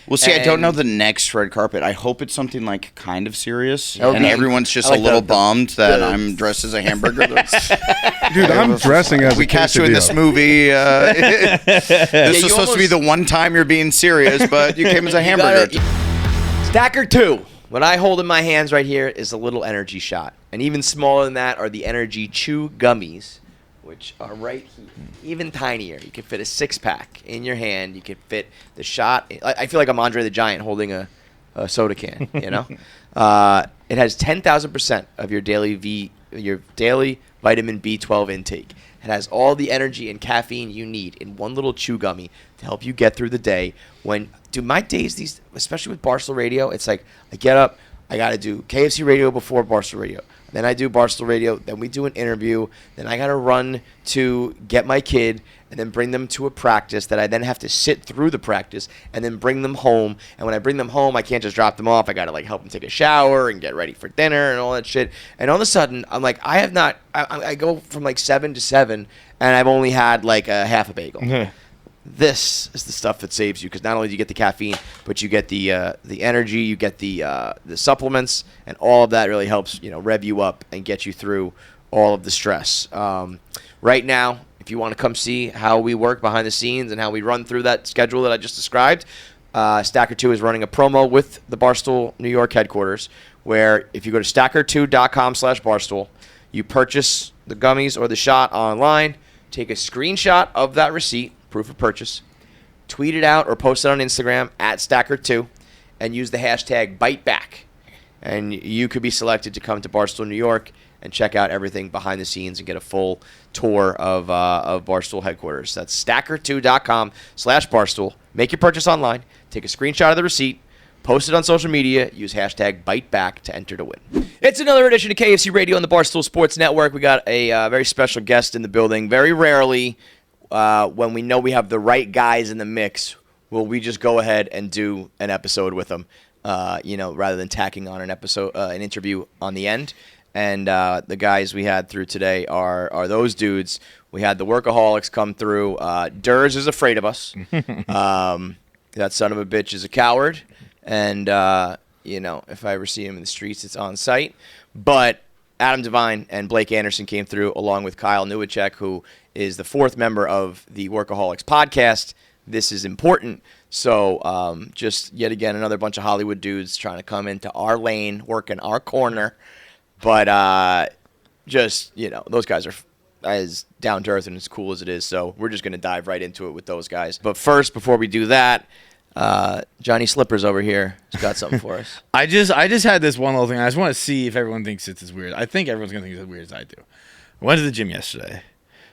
Well, see, I don't know the next red carpet. I hope it's something like kind of serious, and Okay. everyone's just like a little bummed that I'm dressed as a hamburger. Dude, I'm dressing as we a cast you in this quesadilla. movie. This was you supposed to be the one time you're being serious, but you came as a hamburger. Stacker2. What I hold in my hands right here is a little energy shot. And even smaller than that are the Energy Chew Gummies, which are right here. Even tinier. You can fit a 6-pack in your hand. You can fit the shot. I feel like I'm Andre the Giant holding a soda can, you know? It has 10,000% of your daily vitamin B12 intake. It has all the energy and caffeine you need in one little chew gummy to help you get through the day. Dude, my days, these, especially with Barstool Radio, it's like I get up, I got to do KFC Radio before Barstool Radio. Then I do Barstool Radio. Then we do an interview. Then I got to run to get my kid and then bring them to a practice that I then have to sit through the practice and then bring them home. And when I bring them home, I can't just drop them off. I got to like help them take a shower and get ready for dinner and all that shit. And all of a sudden, I'm like, I go from like 7 to 7 and I've only had like a half a bagel. This is the stuff that saves you because not only do you get the caffeine, but you get the energy, you get the supplements, and all of that really helps rev you up and get you through all of the stress. Right now, if you want to come see how we work behind the scenes and how we run through that schedule that I just described, Stacker2 is running a promo with the Barstool New York headquarters, where if you go to stacker2.com/Barstool, you purchase the gummies or the shot online, take a screenshot of that receipt, proof of purchase, tweet it out or post it on Instagram at Stacker2, and use the hashtag BiteBack. And you could be selected to come to Barstool, New York, and check out everything behind the scenes and get a full tour of Barstool headquarters. That's Stacker2.com/Barstool. Make your purchase online, take a screenshot of the receipt, post it on social media, use hashtag BiteBack to enter to win. It's another edition of KFC Radio on the Barstool Sports Network. We got a very special guest in the building. Very rarely, when we know we have the right guys in the mix, will we just go ahead and do an episode with them, rather than tacking on an interview on the end. And the guys we had through today are those dudes. We had the Workaholics come through. Durs is afraid of us. That son of a bitch is a coward. And, if I ever see him in the streets, it's on sight. But Adam Devine and Blake Anderson came through along with Kyle Newacheck, who is the fourth member of the Workaholics podcast. This is important. So just yet again, another bunch of Hollywood dudes trying to come into our lane, work in our corner. But those guys are as down to earth and as cool as it is. So we're just going to dive right into it with those guys. But first, before we do that, Johnny Slippers over here has got something for us. I just had this one little thing. I just want to see if everyone thinks it's as weird. I think everyone's going to think it's as weird as I do. I went to the gym yesterday.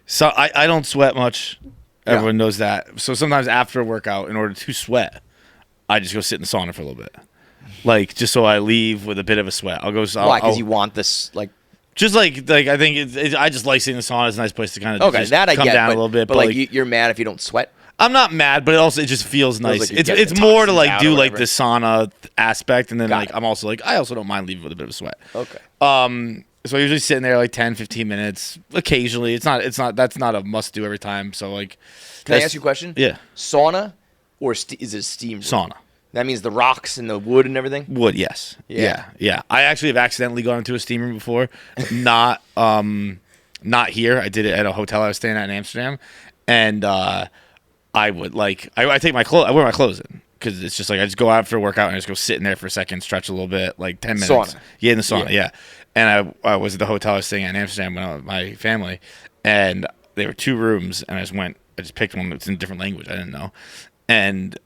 So I don't sweat much. Everyone knows that. So sometimes after a workout, in order to sweat, I just go sit in the sauna for a little bit. Like, just so I leave with a bit of a sweat. Why? Because you want this, like... Just like I think I just like sitting in the sauna. It's a nice place to kind of come down a little bit. But you're mad if you don't sweat? I'm not mad, but it just feels nice. Like it's more to like do like the sauna aspect, and then I'm also like I also don't mind leaving with a bit of sweat. Okay. So I usually sitting there like 10, 15 minutes. Occasionally, that's not a must do every time. So like, can I ask you a question? Yeah. Sauna or is it a steam room? Sauna. That means the rocks and the wood and everything? Wood, yes. Yeah. I actually have accidentally gone into a steam room before. Not here. I did it at a hotel I was staying at in Amsterdam, and I would I take my clothes. I wear my clothes in because it's just like I just go out for a workout and I just go sit in there for a second, stretch a little bit, like 10 minutes. Sauna. Yeah, in the sauna. Yeah. And I was at the hotel I was staying at in Amsterdam when I was with my family, and there were 2 rooms, and I just picked one that's in a different language. I didn't know, and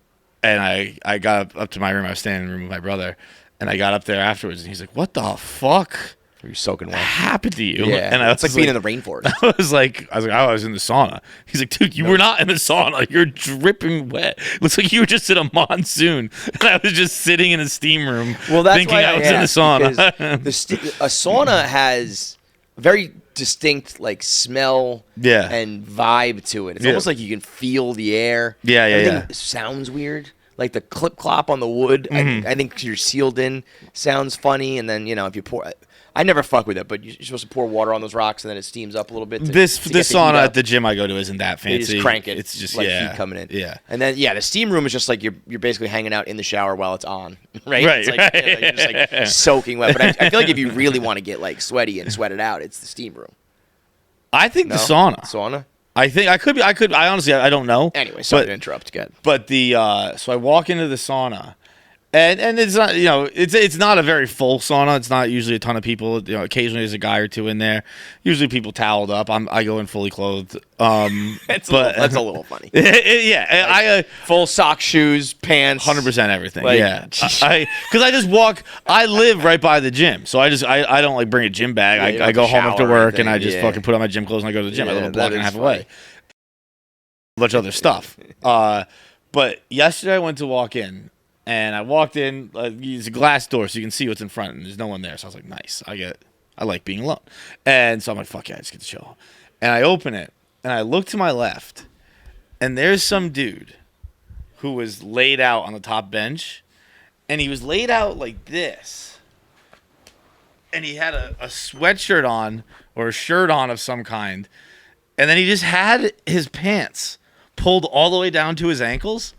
I got up to my room. I was staying in the room with my brother, and I got up there afterwards, and he's like, "What the fuck? You're soaking wet. What happened to you?" Yeah, and it's like being in the rainforest. I was like, oh, I was in the sauna. He's like, dude, you were not in the sauna. You're dripping wet. Looks like you were just in a monsoon. And I was just sitting in a steam room thinking I was in the sauna. A sauna has very distinct like smell and vibe to it. It's almost like you can feel the air. Yeah. Everything sounds weird. like the clip clop on the wood. I think you're sealed in sounds funny, and then if you pour. I never fuck with it, but you're supposed to pour water on those rocks, and then it steams up a little bit. This sauna at the gym I go to isn't that fancy. You just crank it. It's just heat coming in. Yeah, and then the steam room is just like you're basically hanging out in the shower while it's on, right? Right, It's like, you're just like soaking wet. But I feel like if you really want to get like sweaty and sweat it out, it's the steam room. I think the sauna. Sauna. I think I could. I honestly I don't know. Anyway, sorry to interrupt. Good. But so I walk into the sauna. And it's not it's not a very full sauna. It's not usually a ton of people. Occasionally there's a guy or two in there. Usually people toweled up. I go in fully clothed. That's a little funny. I full sock, shoes, pants, 100% everything. Because I just walk. I live right by the gym, so I don't like bring a gym bag. I go home after work and I just fucking put on my gym clothes and I go to the gym. I live a block and a half away. A bunch of other stuff. But yesterday I went to walk in. And I walked in. It's a glass door, so you can see what's in front, and there's no one there. So I was like, "Nice, I like being alone." And so I'm like, "Fuck yeah, I just get to chill." And I open it, and I look to my left, and there's some dude who was laid out on the top bench, and he was laid out like this, and he had a sweatshirt on or a shirt on of some kind, and then he just had his pants pulled all the way down to his ankles.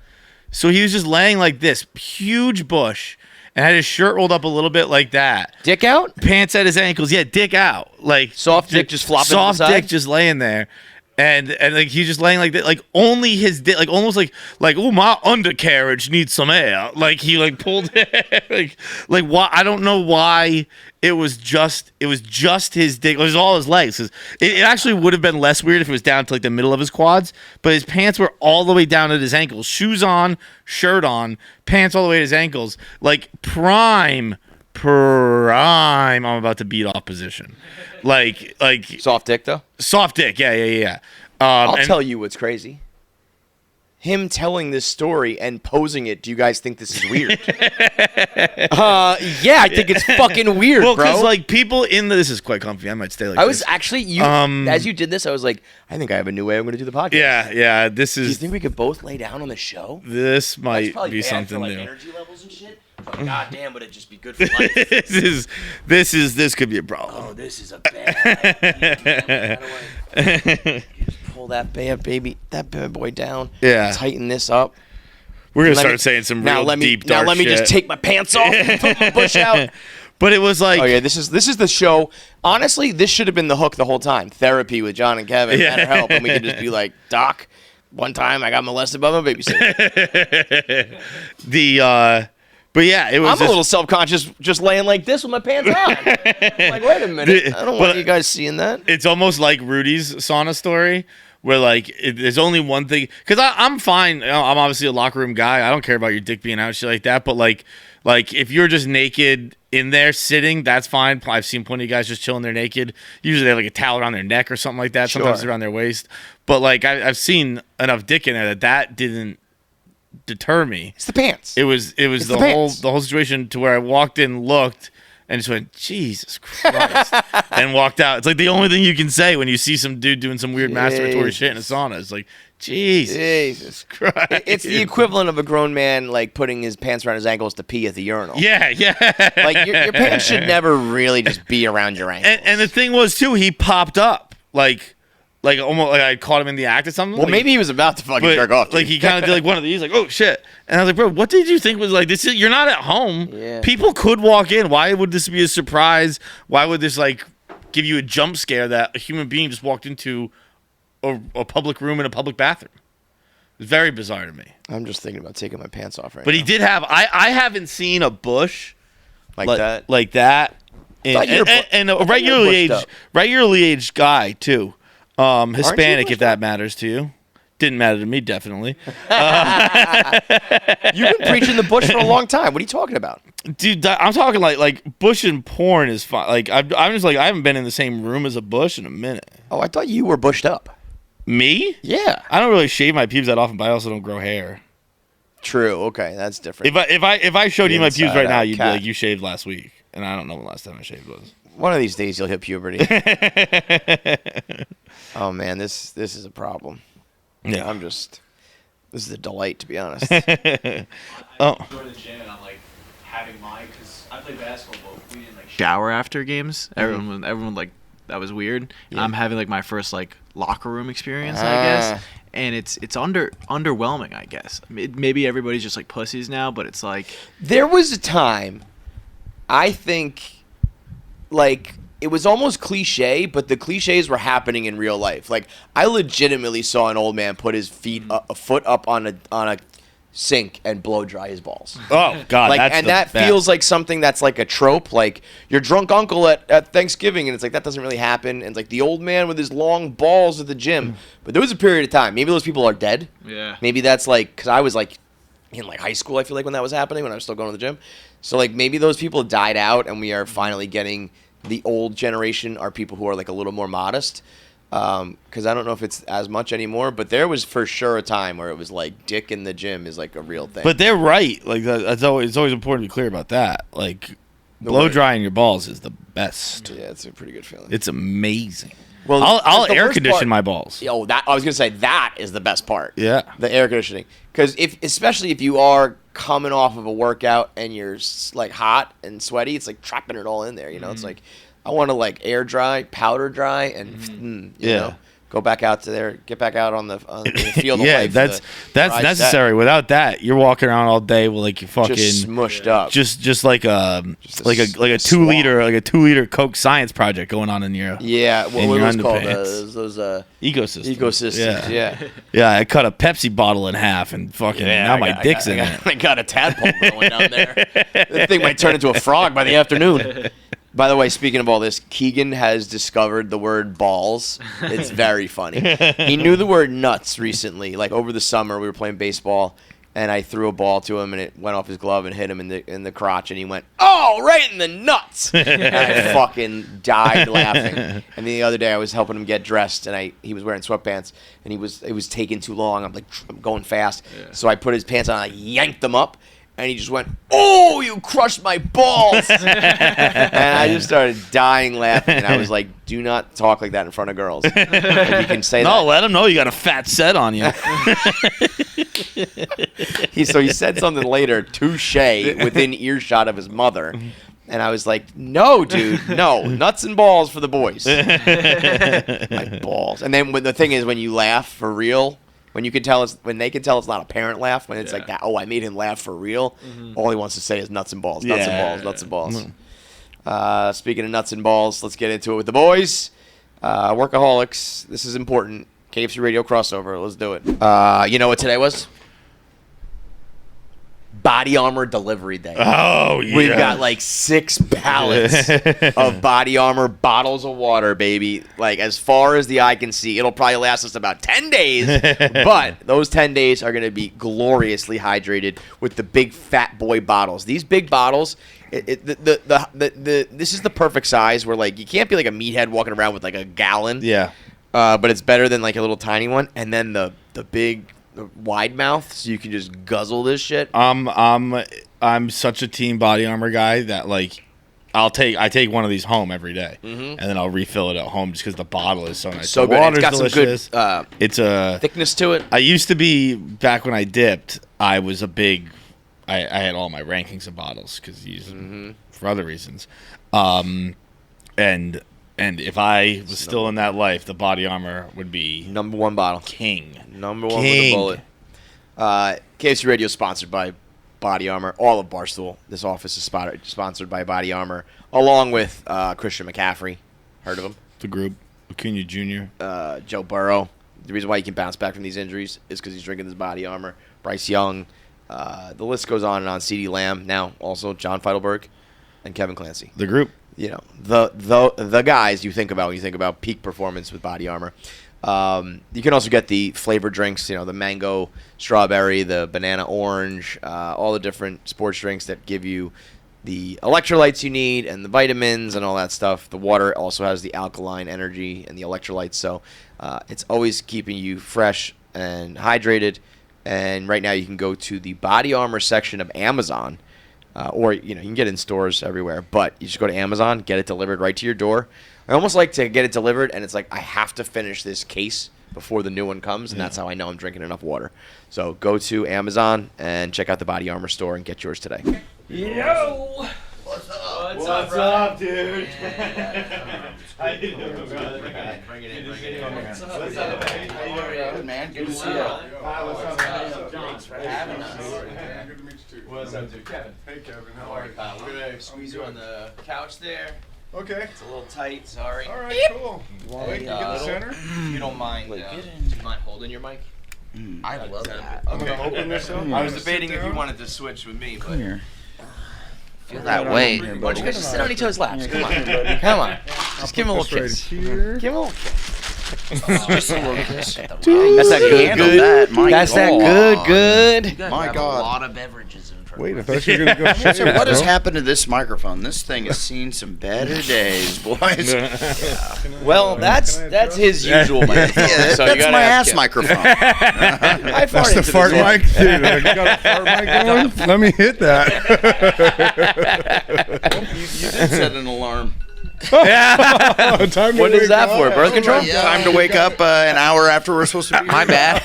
So he was just laying like this, huge bush, and had his shirt rolled up a little bit like that. Dick out? Pants at his ankles. Yeah, dick out. Like soft dick just flopping soft to the side? dick just laying there. And like he's just laying like that, like only his dick, like almost like oh, my undercarriage needs some air. Like he like pulled it, like why, I don't know why it was just his dick. It was all his legs. 'Cause it actually would have been less weird if it was down to like the middle of his quads, but his pants were all the way down at his ankles. Shoes on, shirt on, pants all the way to his ankles. Like prime. I'm about to beat off position. Like soft dick though. Soft dick, yeah. I'll tell you what's crazy. Him telling this story and posing it. Do you guys think this is weird? Yeah, I think it's fucking weird, well, bro. because like people this is quite comfy. I might stay like this. I was actually as you did this, I was like, I think I have a new way I'm going to do the podcast. Yeah. This is. Do you think we could both lay down on the show? This might be bad something for, like, new. Energy levels and shit. God damn, would it just be good for life? This could be a problem. Oh, this is a bad idea. Just pull that bad boy down. Yeah. Tighten this up. We're gonna start saying some real deep dark shit. Now let me just take my pants off and put my bush out. But it was like, oh yeah, this is the show. Honestly, this should have been the hook the whole time. Therapy with John and Kevin, better help, and we could just be like, Doc, one time I got molested by my babysitter. But yeah, it was. I'm a little self-conscious just laying like this with my pants on. I'm like, wait a minute, I don't want you guys seeing that. It's almost like Rudy's sauna story, where like there's only one thing. Because I'm fine. I'm obviously a locker room guy. I don't care about your dick being out, shit like that. But like if you're just naked in there sitting, that's fine. I've seen plenty of guys just chilling there naked. Usually they have like a towel around their neck or something like that. Sometimes it's around their waist. But like I've seen enough dick in there that didn't deter me. It's the pants. It was the whole situation to where I walked in, looked, and just went, Jesus Christ, and walked out. It's like the only thing you can say when you see some dude doing some weird masturbatory shit in a sauna. It's like, Jesus Christ. It's the equivalent of a grown man like putting his pants around his ankles to pee at the urinal. Yeah. Like your pants should never really just be around your ankles. And the thing was too, he popped up like almost like I caught him in the act or something. Well, like, maybe he was about to fucking jerk off. Like he kind of did like one of these, like, oh shit. And I was like, bro, what did you think was like this? You're not at home. Yeah. People could walk in. Why would this be a surprise? Why would this like give you a jump scare that a human being just walked into a public room in a public bathroom? It's very bizarre to me. I'm just thinking about taking my pants off right now. But he did have. I haven't seen a bush like that. And a regularly aged guy too. Hispanic, if that matters to you. Didn't matter to me, definitely. You've been preaching the bush for a long time. What are you talking about? Dude, I'm talking like bush and porn is fine. Like I'm just like I haven't been in the same room as a bush in a minute. Oh, I thought you were bushed up. Me? Yeah. I don't really shave my pubes that often, but I also don't grow hair. True. Okay, that's different. If I showed you my pubes right now, you'd be cat. like, you shaved last week, and I don't know when the last time I shaved was. One of these days you'll hit puberty. Oh man, this is a problem. Yeah, I'm just. This is a delight, to be honest. Oh. I go to the gym and I'm like having because I play basketball, but we didn't like shower after games. Everyone like that was weird. Yeah. I'm having like my first like locker room experience, I guess, and it's underwhelming, I guess. Maybe everybody's just like pussies now, but it's like There was a time, I think, like, it was almost cliche, but the cliches were happening in real life. Like, I legitimately saw an old man put his a foot up on a sink and blow dry his balls. Oh God, Like, that's and the that best. feels like something that's like a trope, like your drunk uncle at Thanksgiving, and it's like that doesn't really happen. And it's like the old man with his long balls at the gym. But there was a period of time. Maybe those people are dead. yeah. Maybe that's like because I was like in like high school. I feel like when that was happening, when I was still going to the gym. So like maybe those people died out, and we are finally getting the old generation are people who are like a little more modest. Because I don't know if it's as much anymore, but there was for sure a time where it was like dick in the gym is like a real thing. But they're right. Like that's always it's always important to be clear about that. Like blow drying your balls is the best. yeah, it's a pretty good feeling. It's amazing. Well, I'll the air worst condition part- my balls. Oh, that I was gonna say that is the best part. Yeah. The air conditioning, because especially if you are coming off of a workout and you're like hot and sweaty, it's like trapping it all in there. You know, it's like I want to like air dry, powder dry, and you know, go back out to there, get back out on the field. Yeah, of life that's ride necessary. Without that, you're walking around all day with like you fucking just smushed up. just like a Just like a swamp. 2 liter Coke science project going on in your Yeah, what in was your it called? underpants. Those ecosystem. ecosystems. Yeah. Yeah, I cut a Pepsi bottle in half and fucking now my dick's in it. I got a tadpole going down there. That thing might turn into a frog by the afternoon. By the way, speaking of all this, Keegan has discovered the word balls. It's very funny. He knew the word nuts recently. Like over the summer, we were playing baseball, and I threw a ball to him, and it went off his glove and hit him in the crotch, and he went, "Oh, right in the nuts!" And I fucking died laughing. And then the other day, I was helping him get dressed, and he was wearing sweatpants, and it was taking too long. I'm going fast, so I put his pants on, and I yanked them up. And he just went, "Oh, you crushed my balls!" And I just started dying laughing. And I was like, "Do not talk like that in front of girls. If you can say No, that." let him know you got a fat set on you. He said something later, touche, within earshot of his mother. And I was like, "No, dude, no, nuts and balls for the boys." My balls. And then the thing is, when you laugh for real. When they can tell it's not a parent laugh, when it's like that, oh, I made him laugh for real. All he wants to say is nuts and balls, nuts and balls, nuts and balls. Speaking of nuts and balls, let's get into it with the boys. Workaholics, this is important. KFC Radio crossover, let's do it. You know what today was? Body Armor Delivery Day. Oh, yeah. We've got like 6 pallets of Body Armor bottles of water, baby. Like as far as the eye can see. It'll probably last us about 10 days. But those 10 days are going to be gloriously hydrated with the big fat boy bottles. These big bottles, this is the perfect size where like you can't be like a meathead walking around with like a gallon. Yeah. But it's better than like a little tiny one. And then the big wide mouth, so you can just guzzle this shit. I'm such a team Body Armor guy that like I take one of these home every day, and then I'll refill it at home just because the bottle is so nice. So the good. water's It's got delicious. some good It's a thickness to it. I used to be back when I dipped. I was a big. I had all my rankings of bottles because you use them for other reasons, and if I was still in that life, the Body Armor would be Number 1 bottle. king. Number 1 with a bullet. KFC Radio is sponsored by Body Armor. All of Barstool. This office is sponsored by Body Armor, along with Christian McCaffrey. Heard of him? The group, Acuna Jr. Joe Burrow. The reason why he can bounce back from these injuries is because he's drinking this Body Armor. Bryce Young. The list goes on and on. CeeDee Lamb. Now also John Feitelberg and Kevin Clancy. The group. You know, the guys you think about when you think about peak performance with Body Armor. You can also get the flavored drinks, you know, the mango, strawberry, the banana orange, all the different sports drinks that give you the electrolytes you need and the vitamins and all that stuff. The water also has the alkaline energy and the electrolytes, so it's always keeping you fresh and hydrated. And right now you can go to the Body Armor section of Amazon. Or, you know, you can get it in stores everywhere, but you just go to Amazon, get it delivered right to your door. I almost like to get it delivered, and it's like I have to finish this case before the new one comes, and that's how I know I'm drinking enough water. So go to Amazon and check out the Body Armor store and get yours today. Yo! What's up, dude? How you doing, brother? Bring it in. What's up, Good, man. Good to see you. What's up, Kyle? Thanks for having us. Good to meet you too. What's up, dude? Kevin. Hey, Kevin. How How are are you, you? Kyle? We're gonna squeeze you on the couch there. Okay. It's a little tight, sorry. All right, cool. Wait, you get the center? If you don't mind, do you mind holding your mic? I love that. I'm going to open this up. I was debating if you wanted to switch with me, but Come here. Feel that weight. why don't you guys just sit on each other's laps? Come on. Come on. Just give him a little kiss. Here. Give him a little kiss. Just a little kiss. That's that good, Handle good. that. My That's that God. good. You guys My have God. a lot of beverages in front Wait, I of you. thought you were going to go shave, So what has bro. happened to this microphone? This thing has seen some better days, boys. Well, that's his usual mic. Yeah, So you that's gotta my ask ass him. microphone. I That's farted the into fart this mic? Dude, you got a fart mic going? Let me hit that. You did set an alarm. Time to What is wake that up. for? Birth control? Yeah, time to wake up an hour after we're supposed to be. My bad.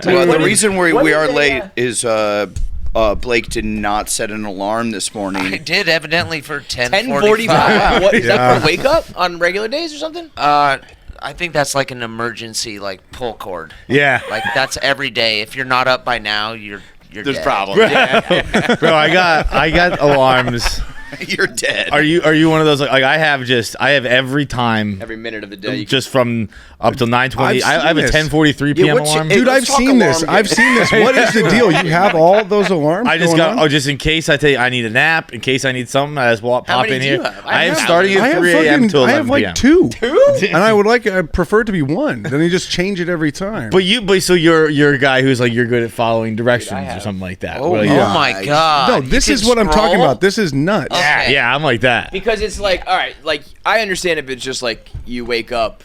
Well, the What reason we what are did they, late is Blake did not set an alarm this I morning. did evidently for 10:45. 10:45. What is that Yeah. for a wake up on regular days or something? I think that's like an emergency like pull cord. Yeah. Like that's every day. If you're not up by now, you're There's dead. problems. Bro, I got alarms. You're dead. Are you one of those like I have every time Every minute of the day. just from up till 9:20. I've I have a seen this. 10:43 p.m. what's your- alarm. Hey, Dude, let's I've talk seen this. alarm I've seen this. What is the deal? You have all those alarms I just going got on? just in case I need a nap, in case I need something, I just pop many in do here. you have? I I am have starting I at have 3 a.m. till I 11 have like p.m. two. And I prefer it to be one. Then you just change it every time. But so you're a guy who's like you're good at following directions or have. something like that. Oh, Where, like, Oh yeah. my god. no, You this can is what I'm talking scroll? about. This is nuts. Okay. yeah, I'm like that. Because it's like, all right, like I understand if it's just like you wake up,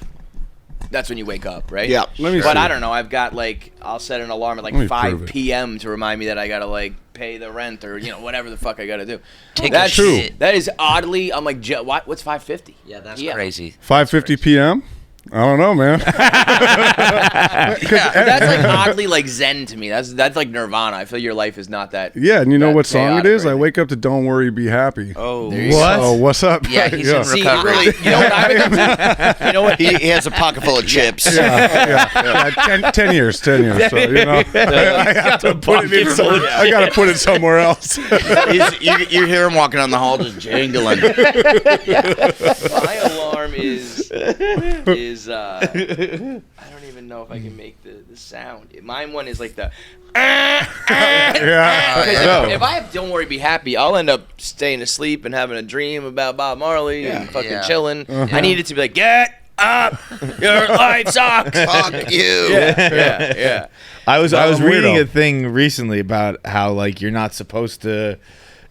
that's when you wake up, right? Yeah. Let me But see. I don't know. I've got like I'll set an alarm at like Let me 5 prove it. p.m. to remind me that I gotta like pay the rent or whatever the fuck I gotta do. Take a That's shit. That is oddly. I'm like, what's 5:50? Yeah, that's Yeah. crazy. 5:50 p.m. I don't know, man. That's like oddly like zen to me. That's like nirvana. I feel your life is not that. Yeah, and you know that what song it chaotic is? right I now. wake up to "Don't Worry, Be Happy." Oh, What? Oh, what's up? Yeah, he's in See, recovery. really, you know what I wake up to? You know what? he has a pocket full of chips. Yeah, 10 years. So, you know, I have to put it in somewhere. I got to put it somewhere else. You hear him walking down the hall just jingling. My alarm is I don't even know if I can make the sound. Mine one is like the Yeah. if I have Don't Worry Be Happy, I'll end up staying asleep and having a dream about Bob Marley and fucking Yeah. chilling. I need it to be like, get up, your life sucks. Fuck you. Yeah. I was I'm reading weirdo. a thing recently about how like you're not supposed to.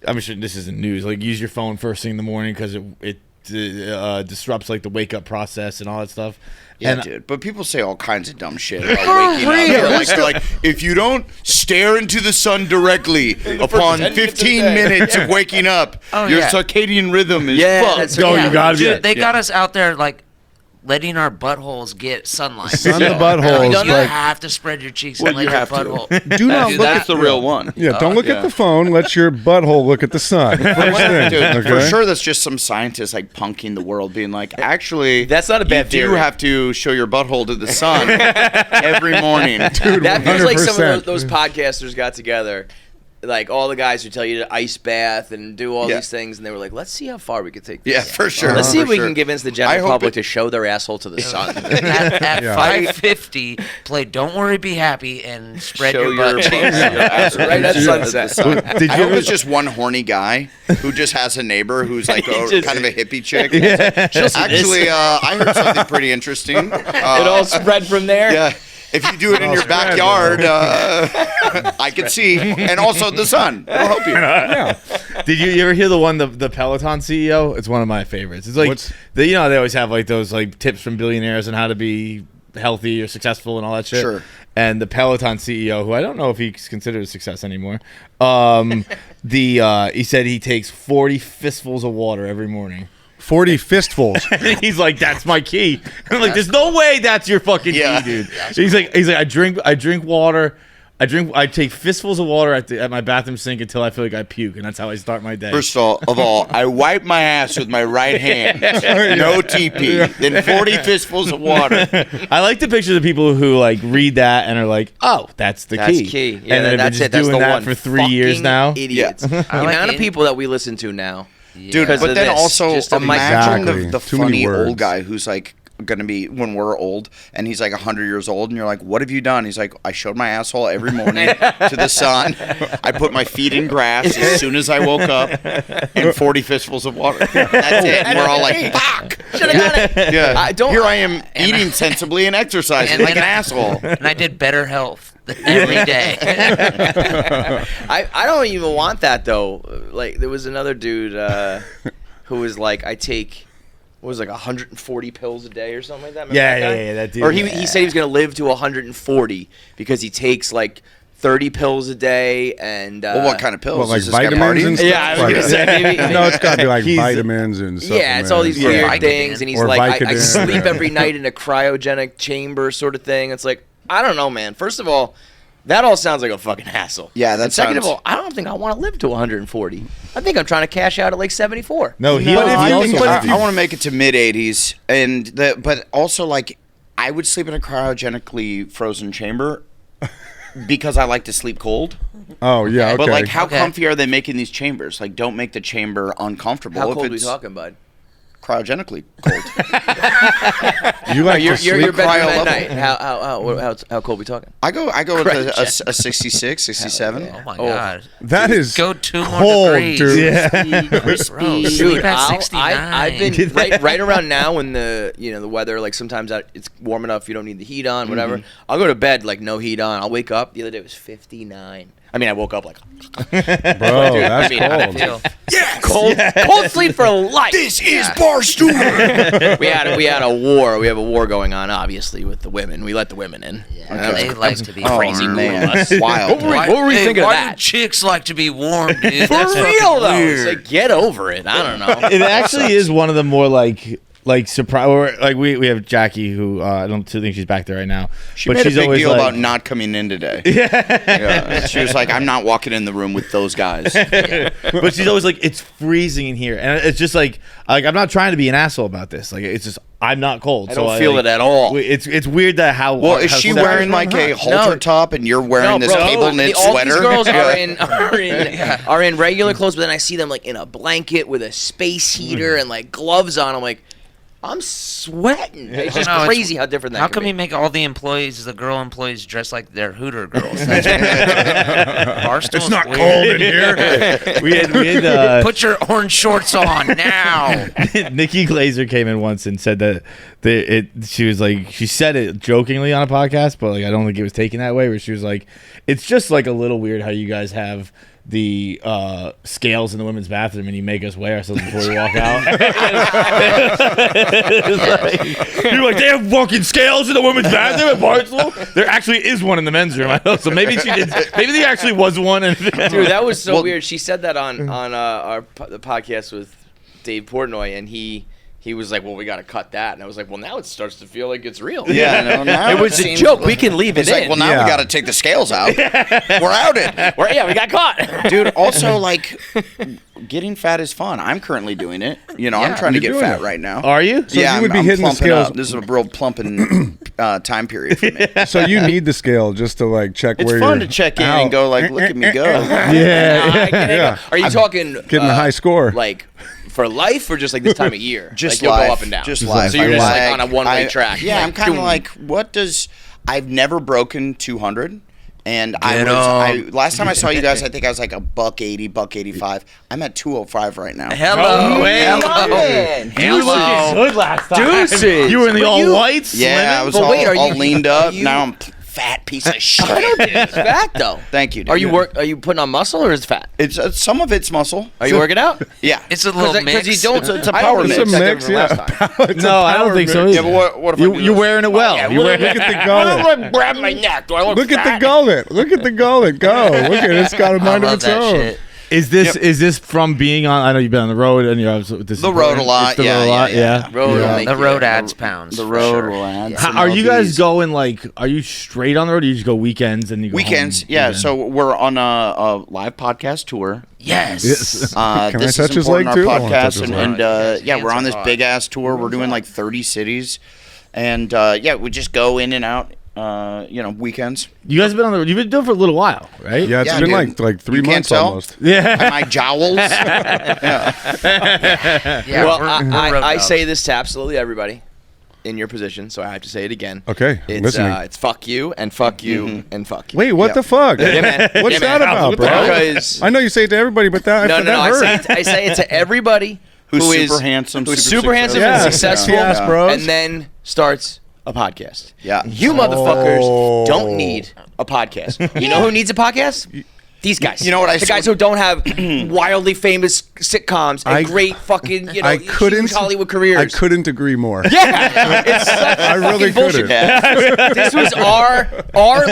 I'm sure this isn't news. Like use your phone first thing in the morning because it disrupts like the wake up process and all that stuff. Yeah, And dude. But people say all kinds of dumb shit about waking up. They're like, if you don't stare into the sun directly upon 10 minutes of the 15 day. minutes of waking up, Oh, your yeah. circadian rhythm is Yeah, fucked. that's Go, right. you gotta be. Dude, they got us out there like letting our buttholes get sunlight. Sun the You buttholes. don't Like, have to spread your cheeks Well, and let you your have to. butthole. do not Dude, look that- at That's the real one. Yeah, don't look at the phone. Let your butthole look at the sun. First thing, Dude, for okay? sure, that's just some scientist like punking the world, being like, actually, That's not a bad you do theory. have to show your butthole to the sun every morning. Dude, That feels like some 100%. of those podcasters got together. Like all the guys who tell you to ice bath and do all Yeah. these things, and they were like, "Let's see how far we could take this." Yeah, for sure. Let's see if for we sure. can convince the I general hope public it- to show their asshole to the sun. At Yeah. 5:50, play "Don't Worry, Be Happy" and spread Show your butt your cheeks. asshole Right at to the sunset. sun. Did I you hope ever- it's just one horny guy who just has a neighbor who's like just- kind of a hippie chick. Actually, I heard something pretty interesting. It all spread from there. Yeah. If you do it in your backyard, I could see, and also the sun. It'll help you. Did you ever hear the Peloton CEO? It's one of my favorites. It's like What's- they always have like those like tips from billionaires on how to be healthy or successful and all that shit. Sure. And the Peloton CEO, who I don't know if he's considered a success anymore, he said he takes 40 fistfuls of water every morning. 40 fistfuls. And he's like, "That's my key." And I'm like, "There's no way that's your fucking key, dude." He's like, "I drink water. I take fistfuls of water at my bathroom sink until I feel like I puke, and that's how I start my day." First of all, I wipe my ass with my right hand. No TP. Then 40 fistfuls of water. I like to picture the people who like read that and are like, "Oh, that's the key." That's key. Yeah, and then that's been it. That's doing the that one. for 3 years Fucking now. Idiots. The amount of people that we listen to now. Dude, because but of then this. also Just of imagine Exactly. the Too many funny words. old guy who's like going to be when we're old and he's like 100 years old and you're like, "What have you done?" He's like, "I showed my asshole every morning to the sun. I put my feet in grass as soon as I woke up and 40 fistfuls of water." That's it. And we're all like, "Fuck. Should have got it. Yeah. Don't- Here I am eating sensibly and exercising And like then an asshole." And I did better health every day. I don't even want that though. Like there was another dude who was like, I take what was it, like 140 pills a day or something like that. Remember Yeah, that guy? yeah, that dude. Or he said he was gonna live to 140 because he takes like 30 pills a day and. Well, what kind of pills? What, like Is this guy vitamins partying? and stuff? Yeah, I was Like- gonna say maybe. No, it's got to be like He's- vitamins and stuff. Yeah, it's all these Yeah. weird Vicodin. things, and he's Or like, I Vicodin. sleep every night in a cryogenic chamber, sort of thing. It's like, I don't know, man. First of all, that all sounds like a fucking hassle. Yeah, that And second of sounds- all, I don't think I want to live to 140. I think I'm trying to cash out at like 74. No, he But if I, you he think also. about- I want to make it to mid 80s, and but also like I would sleep in a cryogenically frozen chamber because I like to sleep cold. Oh, yeah, okay. But like, how Okay. comfy are they making these chambers? Like, don't make the chamber uncomfortable. How if cold are we it's talking, bud? cryogenically cold. you like Your to sleep bedroom cryo at level. night. How cold are we talking? I go with a 66, 67. Oh my god. That is Go 2 more cold, degrees. dude. Bro, sleep Dude, at I've 69. been right around now when the weather, like sometimes it's warm enough you don't need the heat on, whatever. I'll go to bed like no heat on. I'll wake up. The other day it was 59. I mean, I woke up like Bro, that's I cold. feel. cold sleep for life. This is Barstool. We had a war. We have a war going on, obviously, with the women. We let the women in. Yeah, they like to be crazy warm. man, wild. What were we thinking of why that? do chicks like to be warm, dude? For That's real fucking though, weird. it's like get over it. I don't know. It actually is one of the more like surprise. Or like we have Jackie, who I don't think she's back there right now. She but made she's a big always deal like, about not coming in today. Yeah. She was like, "I'm not walking in the room with those guys." but she's always like, "It's freezing in here," and it's just like I'm not trying to be an asshole about this. Like it's just I'm not cold. I don't feel it at all. It's weird that how. Well, is how she separate- wearing like a halter top and you're wearing this cable knit all sweater? these girls Yeah. are in regular clothes, but then I see them like in a blanket with a space heater and like gloves on. I'm like, I'm sweating. It's just No, it's- crazy how different that How can come be. you make all the employees, the girl employees, dress like they're Hooter girls? Barstool's weird. here. we had Put your orange shorts on now. Nikki Glazer came in once and said that she was like, she said it jokingly on a podcast, but like I don't think it was taken that way. Where she was like, it's just like a little weird how you guys have the scales in the women's bathroom and you make us wear something before we walk out. You're like, they have fucking scales in the women's bathroom at Barstool? There actually is one in the men's room. I know. So maybe she did. Maybe there actually was one. Dude, that was so Well- weird. She said that on the podcast with Dave Portnoy, and he was like, "Well, we got to cut that," and I was like, "Well, now it starts to feel like it's real." Yeah, no, now it was a seems joke. like- We can leave it It's in. like, well, now Yeah. we got to take the scales out. We're outed. we got caught. Dude, also, like, getting fat is fun. I'm currently doing it. You know, I'm Yeah, trying to you're get doing fat it. right now. Are you? So yeah, you would I'm, be I'm hitting the plumping scales- up. This is a real plumping time period for me. So you need the scale just to like check It's where fun you're to check in out. and go like, look at me go. Yeah. Are you talking Getting a high score. like for life or just like this time of year? Just like life. you'll go up and down. Just So life. you're I just like like- on a one-way I- track. Yeah, Like, I'm kind of doom. like, what does? I've never broken 200. And Get last time I saw you guys, I think I was like $180, $185. I'm at 205 right now. Hello. You looked good last time. Deuces. You were in the But all you- whites. Yeah, I was But wait, are all you- leaned are up. you- Now I'm fat piece of shit. It's fat though. Thank you. Dude. Are you putting on muscle or is it fat? It's some of it's muscle. Are you working out? Yeah. It's a little Because mix. you don't. It's a I power don't mix. think It's a that's mix, different from yeah. last time. It's a No, I don't power think so. mix. Yeah, but what if I do You're this? wearing it well. You're wearing Look at the gullet. Grab my neck. Do I look Look at fat? the gullet. Look at the gullet. Go. Look at it. It's got a I mind of love its that own. shit. Is this from being on? I know you've been on the road and you're this The road a lot. Yeah. The road adds pounds. The for road sure. will add. Yeah. some Are you guys LBs. going like? Are you straight on the road? Or you just go weekends and you go Weekends? home? Yeah. So we're on a live podcast tour. Yes. Can I This touch is his important, leg, too? our I wanna touch podcast, his and leg. yeah, we're on this Hands are big ass tour. We're doing like 30 cities, and yeah, we just go in and out. Weekends. You guys have been on the road. You've been doing it for a little while, right? Yeah, it's Yeah, been dude. like 3 You can't months tell? almost. Yeah. My jowls. Yeah, Well, we're road I dogs. say this to absolutely everybody in your position, so I have to say it again. Okay, I'm It's listening. it's fuck you and fuck you and fuck you. Wait, what Yeah. the fuck? Yeah, man. What's Yeah, that man. about, bro? Because I know you say it to everybody, but that no, that I hurt. say it to everybody Who's who is super handsome, who's super super handsome successful. and successful, Yes, bros. and then starts a podcast. Yeah. You motherfuckers Oh. don't need a podcast. You know who needs a podcast? These guys. You know what I The saw- guys who don't have wildly famous sitcoms and I- great fucking, I couldn't huge Hollywood careers. I couldn't agree more. Yeah, it's such I really fucking bullshit. couldn't. This was our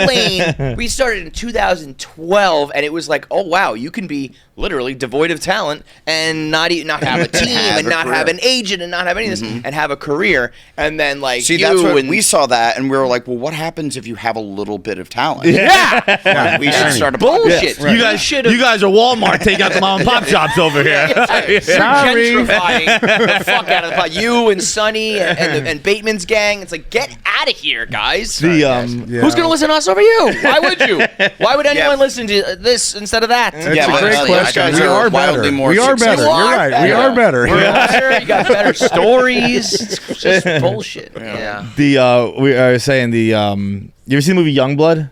lane. We started in 2012, and it was like, oh wow, you can be literally devoid of talent and not have a team Have and a not career. have an agent and not have any of this and have a career, and then like See, you that's what and we saw that, and we were like, well, what happens if you have a little bit of talent? yeah. We should start a Bullshit. podcast. You guys are Walmart. Take out the mom and pop shops over here. You're Sorry. gentrifying the fuck out of the pot. You and Sonny and Bateman's gang. It's like, get out of here, guys. Yeah. Who's gonna listen to us over you? Why would you? Why would anyone listen to this instead of that? It's Yeah, a but great you question. guys We are are better. wildly more We are better. successful. You're right. We Yeah. are better. We're better. You got better stories. It's just bullshit. Yeah. We are saying you ever seen the movie Youngblood?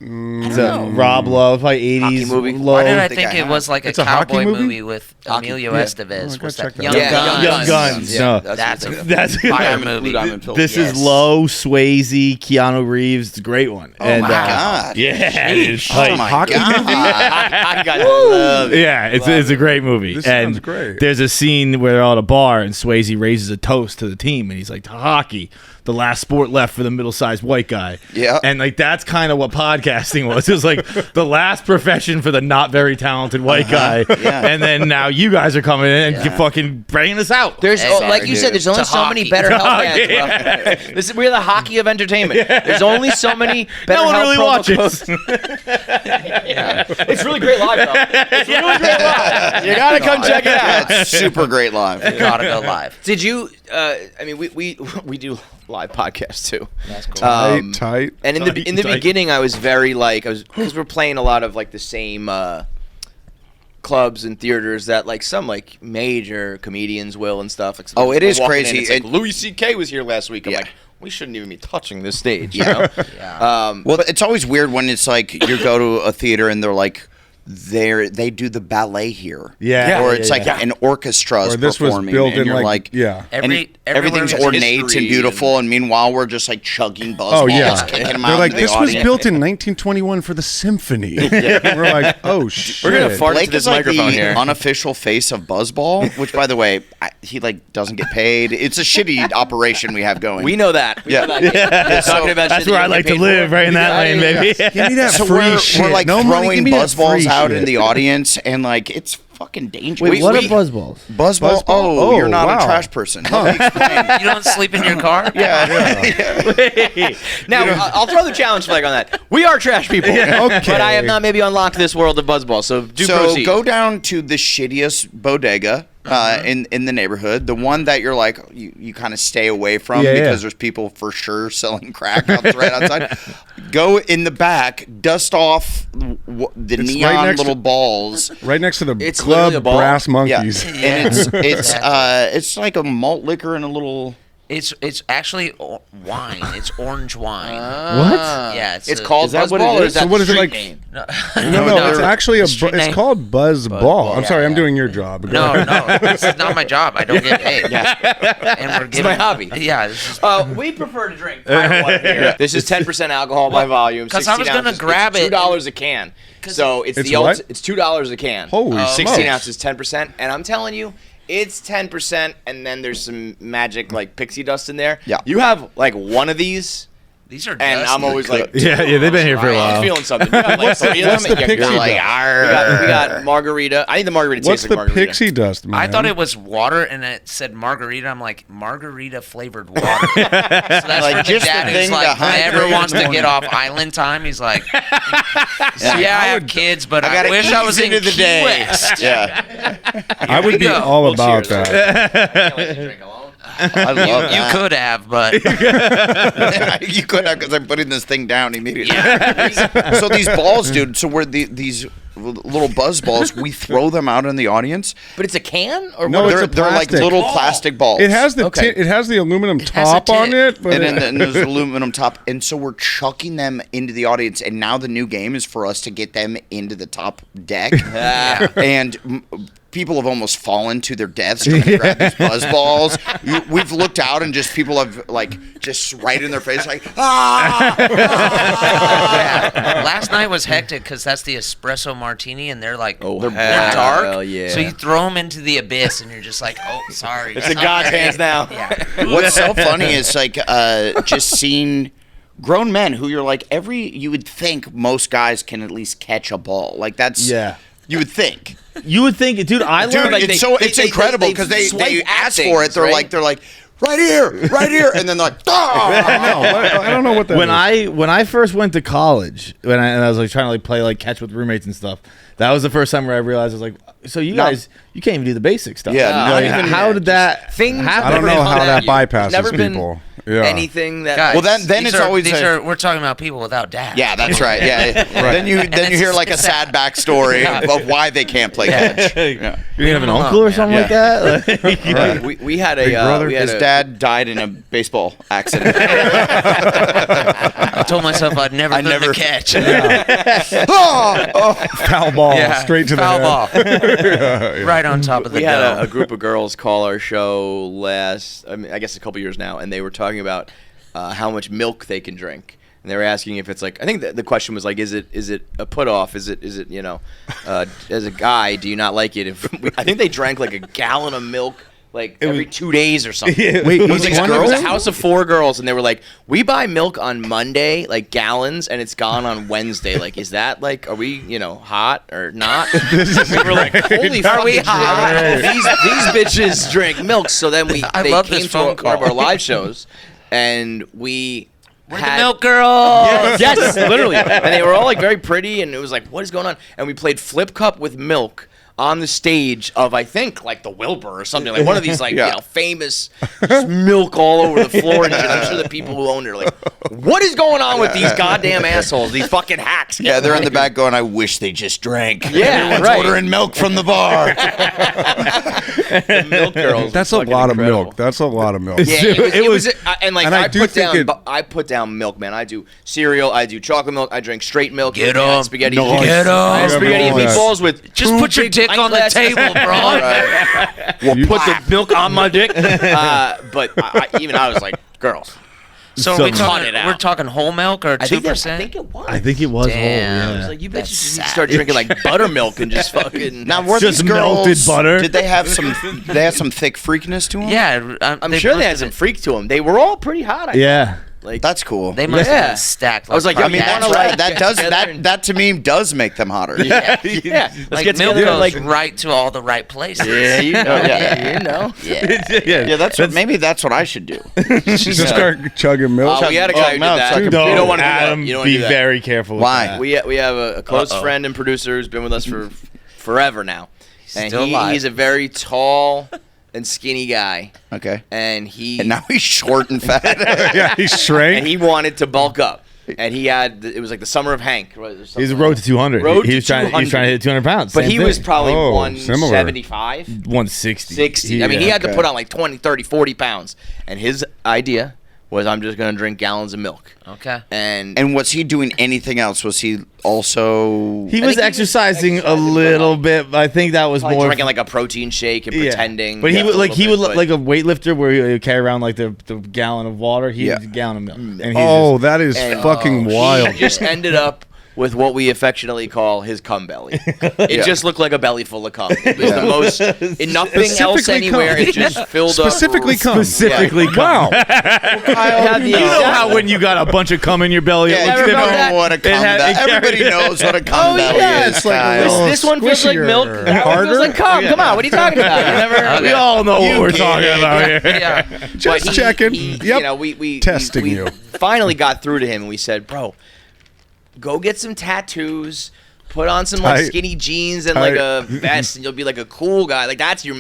It's a Rob Lowe, probably 80s Hockey movie. Low. Why did I think think I it have. was like It's a a hockey cowboy movie? movie with Emilio Estevez? Oh, What's go check that? that Young out. Yeah, Guns. Young Guns. Yeah, No. That's a That's fire Blue movie. Diamond Phil. This Yes. is Lowe, Swayze, Keanu Reeves. It's a great one. Oh my God. Yeah, it's Oh like, my Hockey God. I got love it. yeah, it's a great movie. This and sounds great. There's a scene where they're at a bar and Swayze raises a toast to the team, and he's like, "To hockey, the last sport left for the middle-sized white guy." Yeah. and like that's kind of what podcasting was. It was like the last profession for the not very talented white guy. Yeah. And then now you guys are coming in and fucking bringing us out. There's Hey, like you dude. said, there's only To so many hockey. better To health hockey. ads, bro. We're the hockey of entertainment. There's only so many better No one health really promo watches. codes. It's really great live, though. It's really great live. You gotta come check it out. Yeah, it's super great live. Gotta go live. Did you? I mean, we do live podcasts too. That's cool. Tight. And in the Tight. beginning, I was very because we're playing a lot of like the same clubs and theaters that like some like major comedians will and stuff. Like, Oh, it is walking in, crazy. it's like It- Louis C.K. was here last week. I'm Yeah. like, we shouldn't even be touching this stage. You know? Yeah. Well, it's always weird when it's like you go to a theater and they're like, they do the ballet here. Yeah. Or Yeah, it's yeah, like yeah. an orchestra's Or this was performing. built and in you're like, yeah. and everything's everywhere ornate history and beautiful, and meanwhile we're just like chugging buzzballs, Oh yeah. kicking them They're out like, into the this was audience. built in 1921 for the symphony. We're like, oh shit. We're gonna fart Blake into this is like microphone the here. unofficial face of Buzzball, which, by the way, he like doesn't get paid. It's a shitty operation we have going. We know that. We Yeah. know that. Yeah, so Talking about That's shit where that I you like get to paid live, for. right in that lane, baby. Give me that So free we're shit. like no money, give throwing me that buzzballs free out shit. in the audience, and like it's fucking dangerous. Wait, what are buzzballs? Buzzball? Buzzball? Oh, Oh, you're not wow. a trash person. Let me explain. You don't sleep in your car? Now, I'll throw the challenge flag on that. We are trash people. But I have not maybe unlocked this world of Buzzball, so So proceed. go down to the shittiest bodega in the neighborhood, the one that you're like you kind of stay away from Yeah, because yeah. there's people for sure selling crack right outside. Go in the back, dust off the It's neon right next little to- balls. Right next to the It's literally a club ball. brass Yeah, monkeys. and it's like a malt liquor and a little. It's actually wine. It's orange wine. Ah. Yeah, It's called Is that what it Buzzball, or is? is that So what is it street like? name? No, No, it's actually street it's name. called Buzz Ball. I'm Yeah, sorry, I'm yeah. doing your job. Go No, ahead. this is not my job. I don't get paid. And we're It's my hobby. Yeah, this is We prefer to drink fire water here. This is 10% alcohol by volume. 'cause I was 16 gonna ounces. grab It's it $2 a can. So it's It's the what? it's $2 a can. Holy 16 smokes. ounces, 10%. And I'm telling you, it's 10%, and then there's some magic like pixie dust in there. Yeah. You have like one of these, These are And dusty. I'm always like, Yeah, they've been here for a I'm while. feeling something. You got, like, three of what's them, the and you're pixie like, dust? we got margarita. I think the margarita What's tastes the like margarita. pixie dust, man? I thought it was water, and it said margarita. I'm like, margarita flavored water. So that's Like, for the just the dad thing who's like, to hydrate never in wants the to get morning. off island time. He's like, yeah, I have kids, but I I gotta wish I was ease in into the Key day. West. Yeah, I would be go. all Well, about cheers. that. I love You that. could have, but You could have, because I'm putting this thing down immediately. So these balls, dude. So we're these little buzz balls. We throw them out in the audience. But it's a can? Or No, what? it's They're a like plastic. little plastic balls. It has the Okay. it has the aluminum has a top on tip. it, but and then there's aluminum top, and so we're chucking them into the audience. And now the new game is for us to get them into the top deck. And people have almost fallen to their deaths trying to grab these buzz balls. We've looked out and just people have like just right in their face, like yeah. Last night was hectic because that's the espresso martini, and they're like, they're dark. hell yeah. So you throw them into the abyss, and you're just like, oh, sorry. It's the God's hands now. Yeah. What's so funny is like just seeing grown men who you're like you would think most guys can at least catch a ball. Like that's you would think. You would think, dude. I Dude, learned. like it's they- it's they- incredible they because they swipe at ask for it. things, right? They're like right here, and then they're like, I don't know what that when is. when I first went to college, and I was like trying to like play like catch with roommates and stuff. That was the first time where I realized I was like, so you guys, you can't even do the basic stuff. Yeah, not Like, even how did that Things happen? I don't know how that There's bypasses never been people. Yeah. anything that. Guys, Well, then these it's always we're talking about people without dads. yeah, that's right. Yeah, then you it's hear like a just sad backstory of why they can't play catch. Yeah. You didn't have an Leave 'em uncle alone, or something like that? Like- We had a Big brother? we had His a- dad died in a baseball accident. I told myself I'd never I learn never- to catch. Foul ball Yeah, straight to foul the head. ball. Right on top of the We had dome. a group of girls call our show I guess a couple years now, and they were talking about how much milk they can drink. And they were asking if it's like, I think the question was like, is it a put off? Is it you know, as a guy, do you not like it? I think they drank like a gallon of milk like every 2 days or something. Wait, It was each like one it of was a them? house of 4 girls, and they were like, "We buy milk on Monday, like gallons, and it's gone on Wednesday. Like, is that like, are we, hot or not?" We were like, "Holy fuck, we hot?" These bitches drink milk." So then they love came this to phone one of call. our live shows, and we. We're the milk girls. Yes, literally. And they were all like very pretty, and it was like, what is going on? And we played flip cup with milk on the stage of, I think, like the Wilbur or something, like one of these like famous just milk all over the floor and shit. I'm sure the people who owned it are like, what is going on with these goddamn assholes? These fucking hacks. Yeah, they're in the back going, I wish they just drank. Yeah, Everyone's right. ordering milk from the bar. The milk girls. That's a fucking lot incredible. of milk. That's a lot of milk. Yeah, it was and like and I I do put think down, I put down milk, man. I do cereal, I do chocolate milk, I drink straight milk. Get I had 'em. spaghetti. Nice. Get 'em. I had spaghetti and All that. meatballs with Just two put your big dick pint on the glasses. table, bro. We'll put the milk on my dick. But I was like, girls. So, So are we cut talking, it out. we're talking whole milk or 2%? I think it was. I think it was whole. Damn. I was Yeah. like, you That's bitches need to sad. start drinking like buttermilk and just fucking. Now, were Just these girls, melted butter. Did they have some? They had some thick freakness to them. Yeah, I'm sure they had some freak to them. They were all pretty hot. I Yeah. Like That's cool. They must Yeah. have been stacked. I was like, fucking I mean, that. wanna, like, that get does together and- that to me does make them hotter. yeah. Let's Like get milk together. goes Like, right to all the right places. yeah, you know, you know. Yeah, maybe that's what I should do. Just start chugging milk. We had a guy who did no, that. it's like You a- don't want to do that. Adam, You don't wanna be do that. very careful with Why? that. We have a close friend and producer who's been with us for forever now, and Still alive. he's a very tall and skinny guy, Okay. and And now he's short and fat. Yeah, he shrank. and he wanted to bulk up, and he had it was like the summer of Hank. Right, or He was something a like road that. to 200. Road he to was trying. He was 200. trying to hit 200 pounds. But Same he was thing. probably Oh, similar. 175. 160. 60. I mean, he had to okay. put on like 20, 30, 40 pounds. And his idea was, I'm just going to drink gallons of milk. Okay. And was he doing anything else? Was he also? He I was think he was exercising a exercising, little but, bit. But I think that was probably more drinking like a protein shake and pretending. But he a would like little bit, but- like a weightlifter where he would carry around like the gallon of water. He Yeah. had a gallon of milk. And he Oh, that is and fucking wild. He just ended up with what we affectionately call his cum belly. It just looked like a belly full of cum. It was the most, nothing else anywhere. It just filled Specifically up. cum. Specifically cum. Wow. You know how when you got a bunch of cum in your belly, Yeah, it you looks know different? what a cum belly. Everybody knows what a cum belly is. It's like a guys. little This one feels like squishier milk. or That one feels harder. like cum. Come on, what are you talking about? You never. We all know what we're get talking it. about here. Yeah. Just But checking. You Yep. know, we Testing we you. finally got through to him, and we said, "Bro, go get some tattoos, put on some like Tight. skinny jeans and like Tight. a vest, and you'll be like a cool guy. Like that's your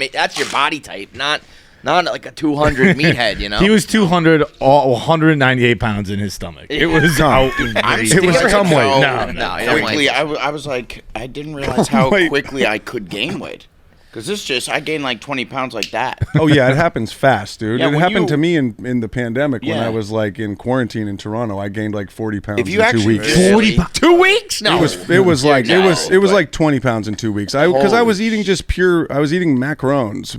body type, not like a 200 meathead, you know." He was 198 pounds in his stomach. It was outrageous. It was cum weight. No, you don't Quickly, like I was like, I didn't realize how Wait. quickly I could gain weight. Because I gained like 20 pounds like that. Oh yeah, it happens fast, dude. Yeah, it when happened you- to me in the pandemic when Yeah. I was like in quarantine in Toronto. I gained like 40 pounds If you in 2 actually weeks. did- 40 2 weeks. No, It was like No, it was but- like 20 pounds in 2 weeks. Because I was eating just pure. I was eating macarons,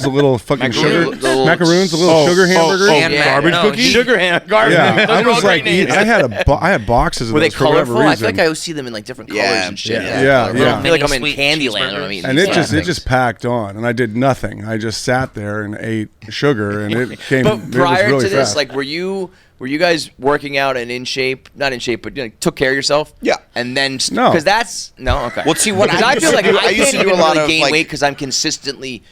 the little fucking sugar macaroons, the little sugar hamburgers. garbage cookies? sugar ham, garbage. Yeah, Those I are all was great like, names. I had boxes of Were they those for whatever colorful? I reason. feel like I always see them in like different colors Yeah, and shit. yeah. I Yeah. feel like I'm in Mini sweet Candyland when I'm cheeseburgers. eating and these it things. just packed on, and I did nothing. I just sat there and ate sugar, and it came. But it was prior really to this, fast. like, were you guys working out and in shape? Not in shape, but took care of yourself. Yeah. And then No. because that's okay. Well, see, what because I I used feel to like do- I I used can't to do even a lot really of, gain like- weight because I'm consistently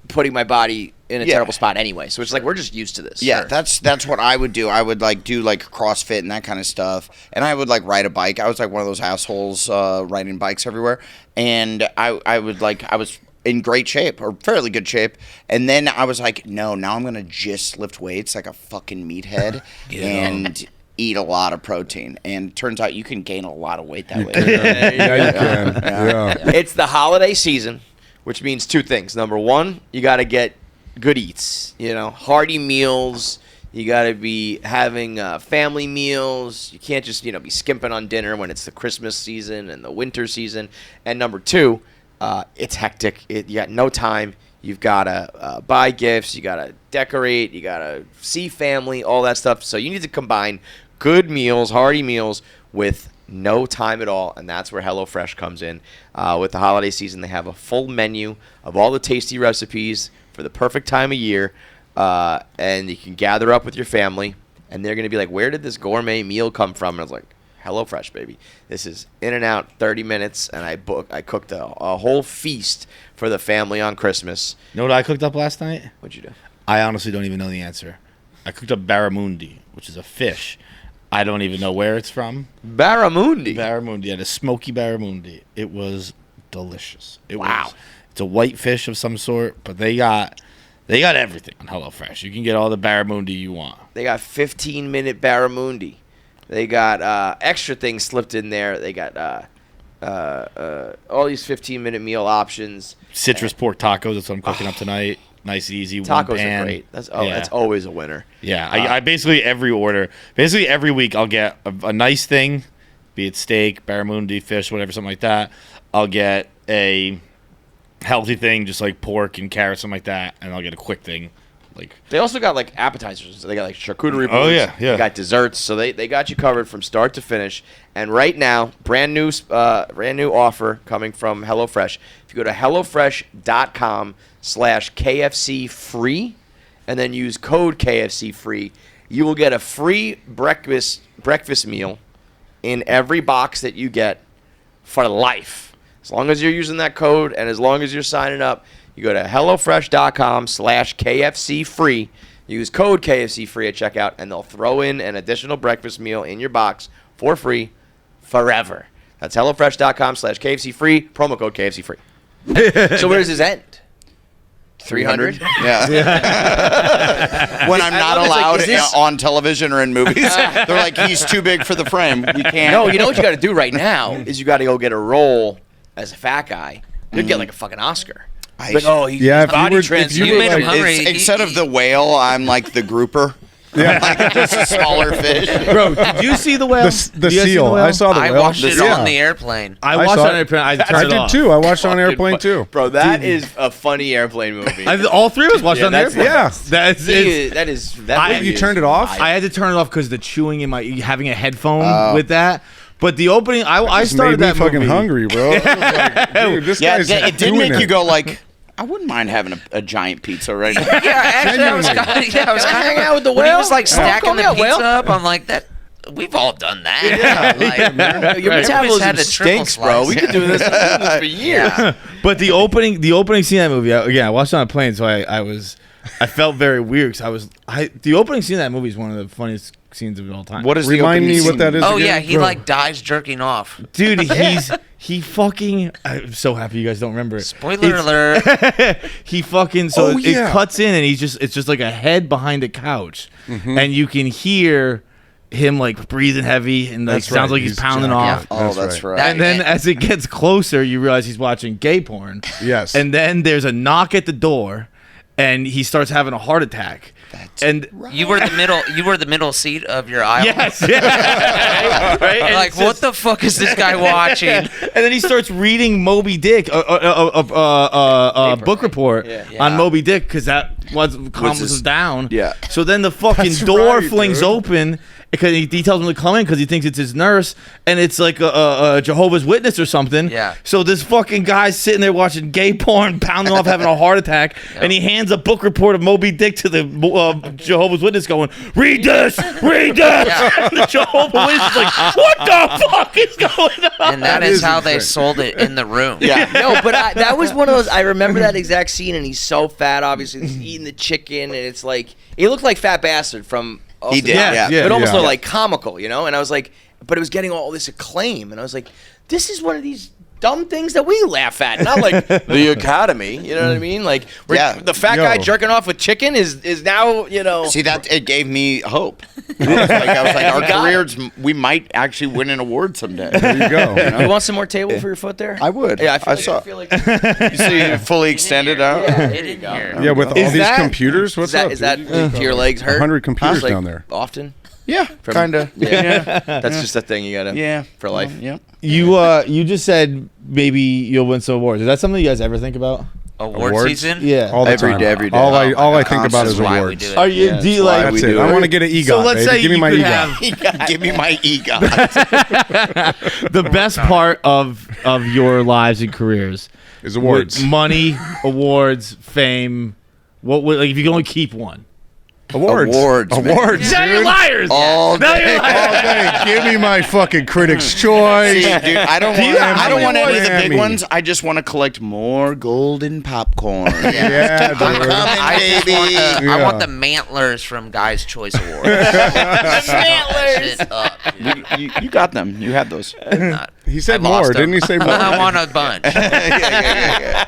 putting my body in a Yeah. terrible spot anyway. So it's like we're just used to this. Yeah, Sure. that's what I would do. I would like do like CrossFit and that kind of stuff, and I would like ride a bike. I was like one of those assholes riding bikes everywhere, and I was in great shape or fairly good shape, and then I was like, no, now I'm gonna just lift weights like a fucking meathead and eat a lot of protein. And it turns out you can gain a lot of weight that way. yeah, you can. Yeah. It's the holiday season, which means two things. Number one, you got to get good eats. Hearty meals. You got to be having family meals. You can't just be skimping on dinner when it's the Christmas season and the winter season. And number two, it's hectic. You got no time. You've got to buy gifts. You got to decorate. You got to see family, all that stuff. So you need to combine good meals, hearty meals, with no time at all, and that's where HelloFresh comes in. With the holiday season, they have a full menu of all the tasty recipes for the perfect time of year, and you can gather up with your family, and they're going to be like, where did this gourmet meal come from? And I was like, HelloFresh, baby. This is in and out, 30 minutes, and I cooked a whole feast for the family on Christmas. You know what I cooked up last night? What'd you do? I honestly don't even know the answer. I cooked up barramundi, which is a fish. I don't even know where it's from. Barramundi. Barramundi, the smoky barramundi. It was delicious. Wow. It's a white fish of some sort, but they got everything on HelloFresh. You can get all the barramundi you want. They got 15-minute barramundi. They got extra things slipped in there. They got all these 15-minute meal options. Citrus pork tacos. That's what I'm cooking up tonight. Nice, easy. Tacos one pan. are great. That's Yeah. always a winner. Yeah, I basically every week I'll get a nice thing, be it steak, barramundi, fish, whatever, something like that. I'll get a healthy thing, just like pork and carrots, something like that, and I'll get a quick thing. Like They also got like appetizers. They got like charcuterie boards. Oh, yeah. They got desserts. So they got you covered from start to finish. And right now, brand new offer coming from HelloFresh. If you go to HelloFresh.com/KFC free and then use code KFC free, you will get a free breakfast meal in every box that you get for life. As long as you're using that code and as long as you're signing up, you go to HelloFresh.com/KFC free. Use code KFC free at checkout, and they'll throw in an additional breakfast meal in your box for free forever. That's HelloFresh.com/KFC free. Promo code KFC free. So where does this end? 300? Yeah. When I'm not love it's like, allowed is this- on television or in movies, they're like, he's too big for the frame. We can't. No, you know what you got to do right now is you got to go get a role as a fat guy. You'd get like a fucking Oscar. I- Like, oh, he's Yeah, if you body were- trans. if you You were made him like- hungry. Instead of the whale, I'm like the grouper. Yeah. Like just a smaller fish. bro, did you see the whale? The seal. I saw the I whale. watched it Yeah. on the airplane. I I watched saw it on it. airplane. I I turned it did off. too. I watched it on airplane too. Bro, that is a funny airplane movie. All three of us watched it on the that's- airplane. yeah. That's it. That is. I- movie You is turned it off? wild. I had to turn it off because the chewing in my having a headphone with that. But the opening, I started made me that movie. fucking hungry, bro. I was like, dude, this guy's it did doing make you go like, I wouldn't mind having a giant pizza right now. Yeah, actually, I was kind of hang out with the when he whale? was like stacking the Call me a pizza whale. up. I'm like that. We've all done that. Like, Your everybody's metabolism had a triple stinks, bro. slice. We could do this for years. Yeah. But the opening scene of that movie, I watched it on a plane, so I felt very weird because the opening scene of that movie is one of the funniest scenes of all time. What is Remind the me opening what scene? that is. Oh again? yeah, he Bro. like dies jerking off. Dude, he fucking. I'm so happy you guys don't remember it. Spoiler alert. He fucking it cuts in and it's just like a head behind a couch, and you can hear him like breathing heavy and like That's sounds right. like he's pounding jacking off. off. That's right. That- And then as it gets closer, you realize he's watching gay porn. Yes. And then there's a knock at the door, and he starts having a heart attack. You were the middle seat of your aisle. Yes. Yeah. Right? And Like, it's what just- the fuck is this guy watching? And then he starts reading Moby Dick, book report on Moby Dick because that calms his- him down. Yeah. So then the fucking That's door right, flings dude. open because he tells him to come in because he thinks it's his nurse, and it's like a Jehovah's Witness or something. Yeah. So this fucking guy's sitting there watching gay porn, pounding off, having a heart attack, and he hands a book report of Moby Dick to the Jehovah's Witness, going, "Read this, read this." Yeah. The Jehovah's Witness is like, "What the fuck is going on?" And that is how they sold it in the room. Yeah. No, but that was one of those. I remember that exact scene, and he's so fat. Obviously, he's eating the chicken, and it's like he looked like Fat Bastard from. He did, yeah. but almost Yeah. like comical, you know. And I was like, but it was getting all this acclaim, and I was like, this is one of these dumb things that we laugh at, not like the Academy. You know what I mean? Like, the fat guy jerking off with chicken is now, you know. See, that it gave me hope. I was like, our careers, we might actually win an award someday. There you go. You want some more table for your foot there? I would. Yeah, I saw. feel like You see, it fully extended out. Yeah. Get in here. Yeah, with all Is these that- computers, what's up? is that dude? do your legs hurt? 100 computers Like, down there. often. Yeah, kind of. Yeah. That's just a thing you gotta. Yeah. For life. Yeah. You just said maybe you'll win some awards. Is that something you guys ever think about? Award Awards? season? Yeah. All the Every time. day, every day. All I Oh, think about is That's why we awards. do it. Are you? Yeah, Do you that's why like? we That's it. do I it. want to get an EGOT, So let's baby. say Give me you my could EGOT. Give me my EGOT. The best part of your lives and careers Is awards. money, awards, fame. What would, like if you can only keep one? Awards. Awards, man. Awards, Now you're dude. liars. All Now day. you're liars. All day. Give me my fucking Critics' Choice. See, dude, I don't want. Grammy, I don't want any of the big Grammy. ones. I just want to collect more golden popcorn. Yeah, dude. I'm coming, I baby. want Yeah. the Mantlers from Guys' Choice Awards. Mantlers. You got them. You had those. He said I lost more, them. didn't he say more? I want a bunch.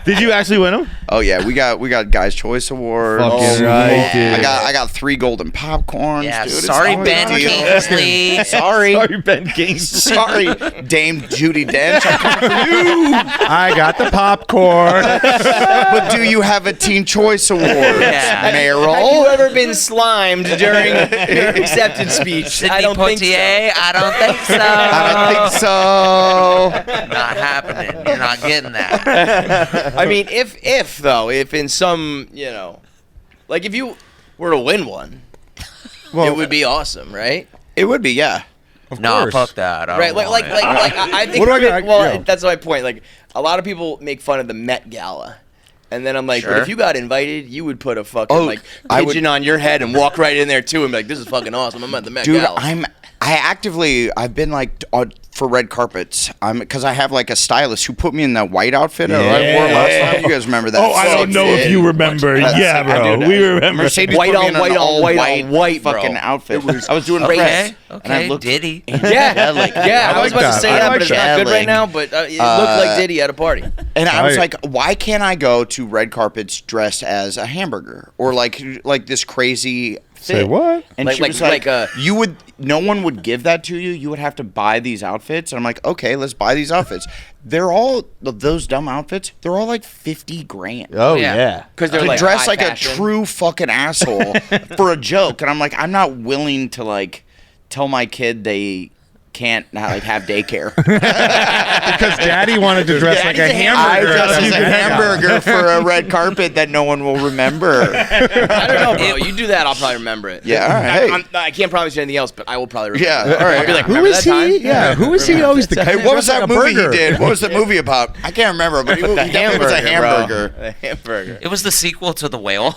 Did you actually win them? Oh yeah, we got Guys' Choice Awards. Fucking right, dude. I got 3 golden popcorns. Yeah, dude. It's sorry, all Ben a deal. Kingsley. Sorry. Sorry, Ben Kingsley. Sorry, Dame Judi Dench. I'm coming for you. I got the popcorn. But do you have a Teen Choice Award, Yeah. Have you Meryl? ever been slimed during your acceptance speech? Sidney I don't think so. Poitier, I don't think so. I don't think so. Not happening. You're not getting that. I mean, if in some, you know, like if you were to win one, it would be awesome, right? It would be, yeah. No, course. fuck that. I Right, don't like want it. I think. What do I got? Well, Yeah. that's my point. Like a lot of people make fun of the Met Gala. And then I'm like, but Sure. if you got invited, you would put a fucking Oh, like I would- pigeon on your head and walk right in there too, and be like, "This is fucking awesome. I'm at the Met Dude, Gala." I've been like for red carpets. Because I have like a stylist who put me in that white outfit that I wore last time. You guys remember that? Oh, I don't know if you remember. Yeah, bro. We remember. Mercedes White put me on in an white on all white on white, bro. fucking outfit. I was doing Okay, press, and I okay, looked. Diddy. Yeah, like- yeah. I was like about to that. say I that, like but it's that. not good Like, right now. But it looked like Diddy at a party. And I was Right. like, why can't I go to red carpets dressed as a hamburger or like this crazy Say fit? what? And Like- she like- was like, like a- you would, no one would give that to you. You would have to buy these outfits. And I'm like, okay, let's buy these outfits. They're all, those dumb outfits, they're all like 50 grand. Oh Yeah. yeah. Because they're To like dress high like fashion. a true fucking asshole for a joke. And I'm like, I'm not willing to like tell my kid they can't like have daycare. Because Daddy wanted to dress like a I hamburger. dress as a hamburger for a red carpet that no one will remember. I don't know, bro. You do that, I'll probably remember it. Yeah, all right. Hey. I can't promise you anything else, but I will probably remember. Yeah, all right. I'll be like, Who remember is that time? he? Yeah, who is he? Always the. Hey, what was that movie he burger. did? What was the movie about? I can't remember, but he definitely was a hamburger. The hamburger. It was the sequel to The Whale.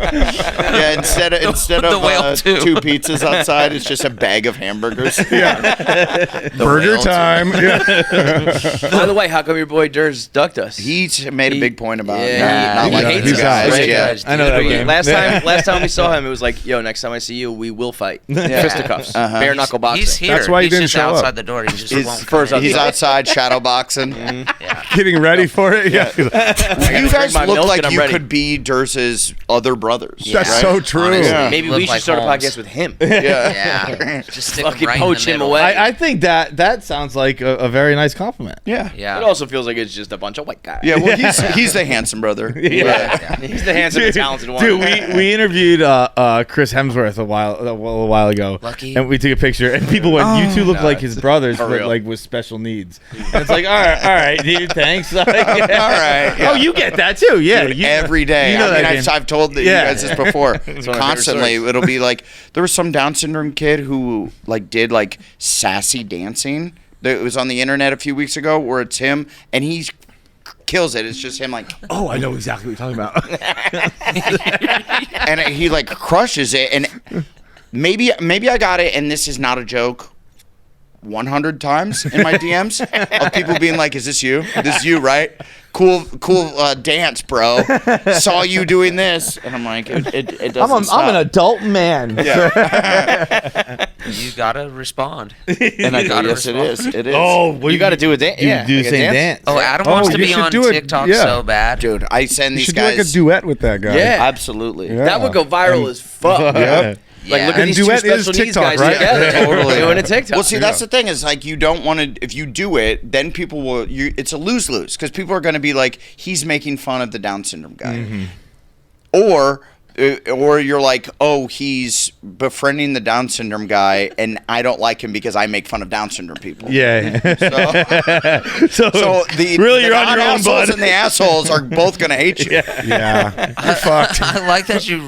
Yeah, instead of The Whale 2. 2 pizzas outside, it's just a bag of hamburgers. Burger Whale time. Yeah. By the way, how come your boy Durs ducked us? He made a big point about Yeah, not he liking hates you us. guys. Right? Yeah. I know that game. Last time we saw him, it was like, yo, next time I see you, we will fight. Fisticuffs. Bare knuckle boxing. He's here. That's why he He's didn't just show up. outside the door. He just won't first come in. He's outside shadow boxing. Yeah. Getting ready for it. Yeah. You guys my look milk like and I'm you ready. could be Durs's other brothers. That's right? so true. Honestly. Yeah. Maybe Look we should like start a Holmes. podcast with him. Yeah. Just stick Fucking right in poach the him middle. away. I think that sounds like a very nice compliment. Yeah. Yeah. It also feels like it's just a bunch of white guys. Yeah, well, he's the handsome brother. Yeah. He's the handsome and talented one. Dude, we interviewed Chris Hemsworth a while ago. Lucky. And we took a picture, and people went, "You two look like his brothers, for but real. like with special needs." And it's like, all right, dude, thanks. Like, All right. Oh, you get that too, yeah. Dude, you- every day. you know I mean, that game. I've told you Yeah. guys this before. one of my favorite Constantly, stories. it'll be like there was some Down syndrome kid who like did like sassy dancing. It was on the internet a few weeks ago where it's him and he kills it. It's just him like, Oh, I know exactly what you're talking about. and he like crushes it. And maybe I got it. And this is not a joke. 100 times in my DMs of people being like, "Is this you? This is you, right? Cool dance, bro. Saw you doing this," and I'm like, "It doesn't stop." I'm an adult man. Yeah. You gotta respond. And I go, gotta yes, it respond. is. It is. Oh, what You got to do a dance. Yeah, do like the a same dance. Oh, Adam Oh, wants to you be should on do it. TikTok Yeah. so bad. Dude, I send You these should do guys. like a duet with that guy. Yeah. Absolutely. Yeah. That would go viral as fuck. Yep. Like, look at And these two duet is special needs TikTok, guys right? together. Totally. Doing a TikTok. Well, see, that's the thing is like you don't want to. If you do it, then people will. It's a lose-lose because people are going to be like, he's making fun of the Down syndrome guy, or you're like, oh, he's befriending the Down syndrome guy, and I don't like him because I make fun of Down syndrome people. Yeah. So the really, you're on your own, non-assholes bud. and the assholes are both going to hate you. Yeah. You're fucked. I like that you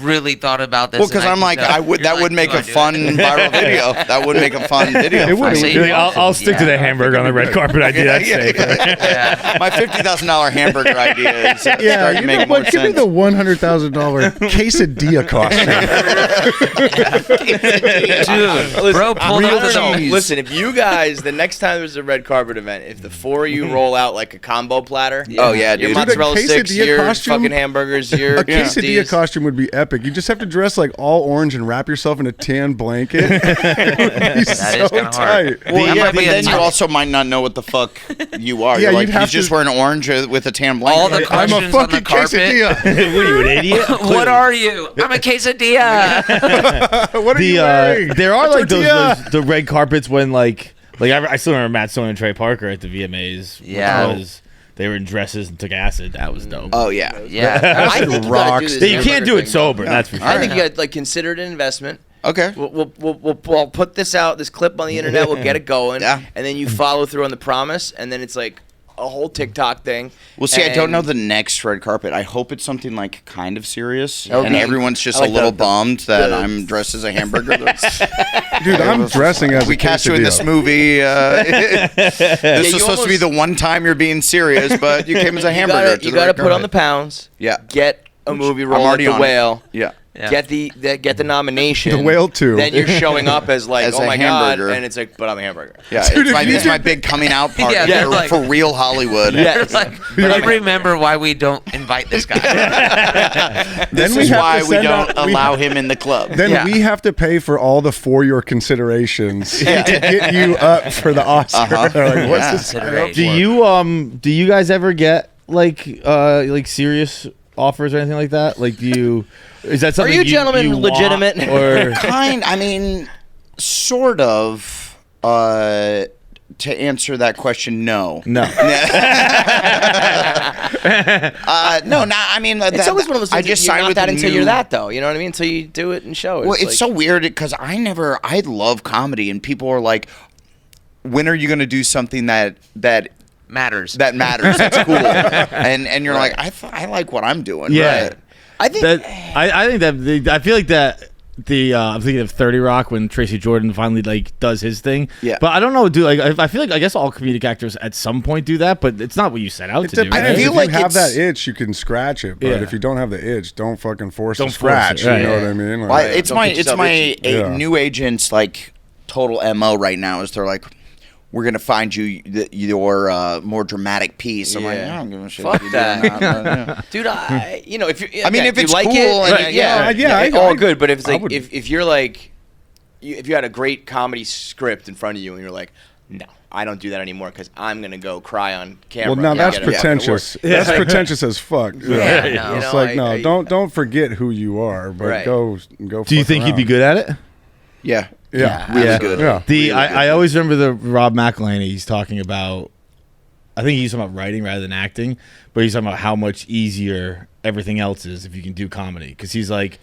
really thought about this. Well, because and I'm like, I could that would make do I a do fun it? viral video. That would make a fun video. It would. I say You're like, I'll stick to the hamburger on the red carpet idea. That's safe. Yeah. My $50,000 hamburger idea is Yeah, starting to you make know more what? Give me sense. the $100,000 quesadilla costume. Dude, bro, pulled out the Listen, if you guys, the next time there's a red carpet event, if the four of you roll out like a combo platter, Oh, yeah, your dude. mozzarella Dude, a sticks, quesadilla your costume- fucking hamburgers, your A quesadilla quesadillas. costume would be epic. You just have to dress like all orange and wrap yourself in a tan blanket. That is kinda hard. Well, That yeah, might but be a then you tough- also might not know what the fuck you are. Yeah, You're like, you'd have he's just to- wearing orange with a tan blanket. All the I'm a questions on the fucking carpet. quesadilla. What are you, an idiot? What are you? I'm a quesadilla. What are you wearing? There are A like tortilla. the red carpets when like I still remember Matt Stone and Trey Parker at the VMAs. Yeah. because they were in dresses and took acid. That was dope. Oh, yeah. Yeah. I think you Rocks. gotta do this Yeah, you can't hamburger do it thing, sober. though. That's for sure. I think you got like consider it an investment. Okay. We'll put this out, this clip on the internet. We'll get it going, Yeah. and then you follow through on the promise, and then it's like a whole TikTok thing. Well, see, I don't And- know the next red carpet. I hope it's something like kind of serious, That would and be- everyone's just I like a little the- bummed that the- I'm dressed as a hamburger. Dude, I'm dressing as We a cast you in this quesadilla. movie. This is you supposed to be almost- the one time you're being serious, but you came as a hamburger. to You the gotta red put on carpet. the pounds. Yeah. Get a movie I'm role at already the on it. Whale. Yeah. Yeah. Get the nomination. The Whale 2. Then you're showing up as like, As oh a my hamburger. god, and it's like, but I'm a hamburger. Yeah, Dude, if you it's my did- big coming out party Yeah, for, like- for real Hollywood. Yeah. Like, I remember why we don't invite this guy. This Then we is have why to we send don't out- we- allow him in the club. Then Yeah. we have to pay for all the For Your considerations to get you up for the Oscar. Uh-huh. They're like, what's Yeah. this sign up Consideration. for? Do you guys ever get like serious offers or anything like that? Like, is that something? you gentlemen want, legitimate? or I mean, sort of. To answer that question, no. no? No, not. I mean, It's always one of those things. I just you're signed not with that the until new- you're that, though. You know what I mean? Until you do it and show it. Well, it's so weird because I love comedy, and people are like, when are you going to do something that Matters. That's cool. And you're like, I like what I'm doing. Yeah. Right? I think. I think that I feel like that. I'm thinking of 30 Rock when Tracy Jordan finally like does his thing. Yeah. But I don't know, dude. Like I feel like I guess all comedic actors at some point do that, but it's not what you set out to do. Depends. Right? I feel if like you have it's- that itch, you can scratch it. But Yeah. if you don't have the itch, don't fucking force Don't the force scratch. it, right. You know what I mean? Well, Like, it's Don't my get yourself itchy. Yeah. new agent's like total MO right now is they're like, we're gonna find you your more dramatic piece. I'm like, Yeah. I don't give a shit. Fuck if you're doing that. yeah. Dude, if you're, I mean, if you it's like cool it, and all I- good. But if it's I like, would- if you're like, if you had a great comedy script in front of you and you're like, no, I don't do that anymore because I'm gonna go cry on camera. well, now and that's get it fucking pretentious. work. That's pretentious as fuck. Yeah, no. It's You know, like don't forget who you are, but Right. go. Do you think you'd be good at it? Yeah. Yeah, Really Yeah. good. Yeah. The Really good. I always remember the Rob McElhenney. He's talking about. I think he's talking about writing rather than acting, but he's talking about how much easier everything else is if you can do comedy. Because he's like,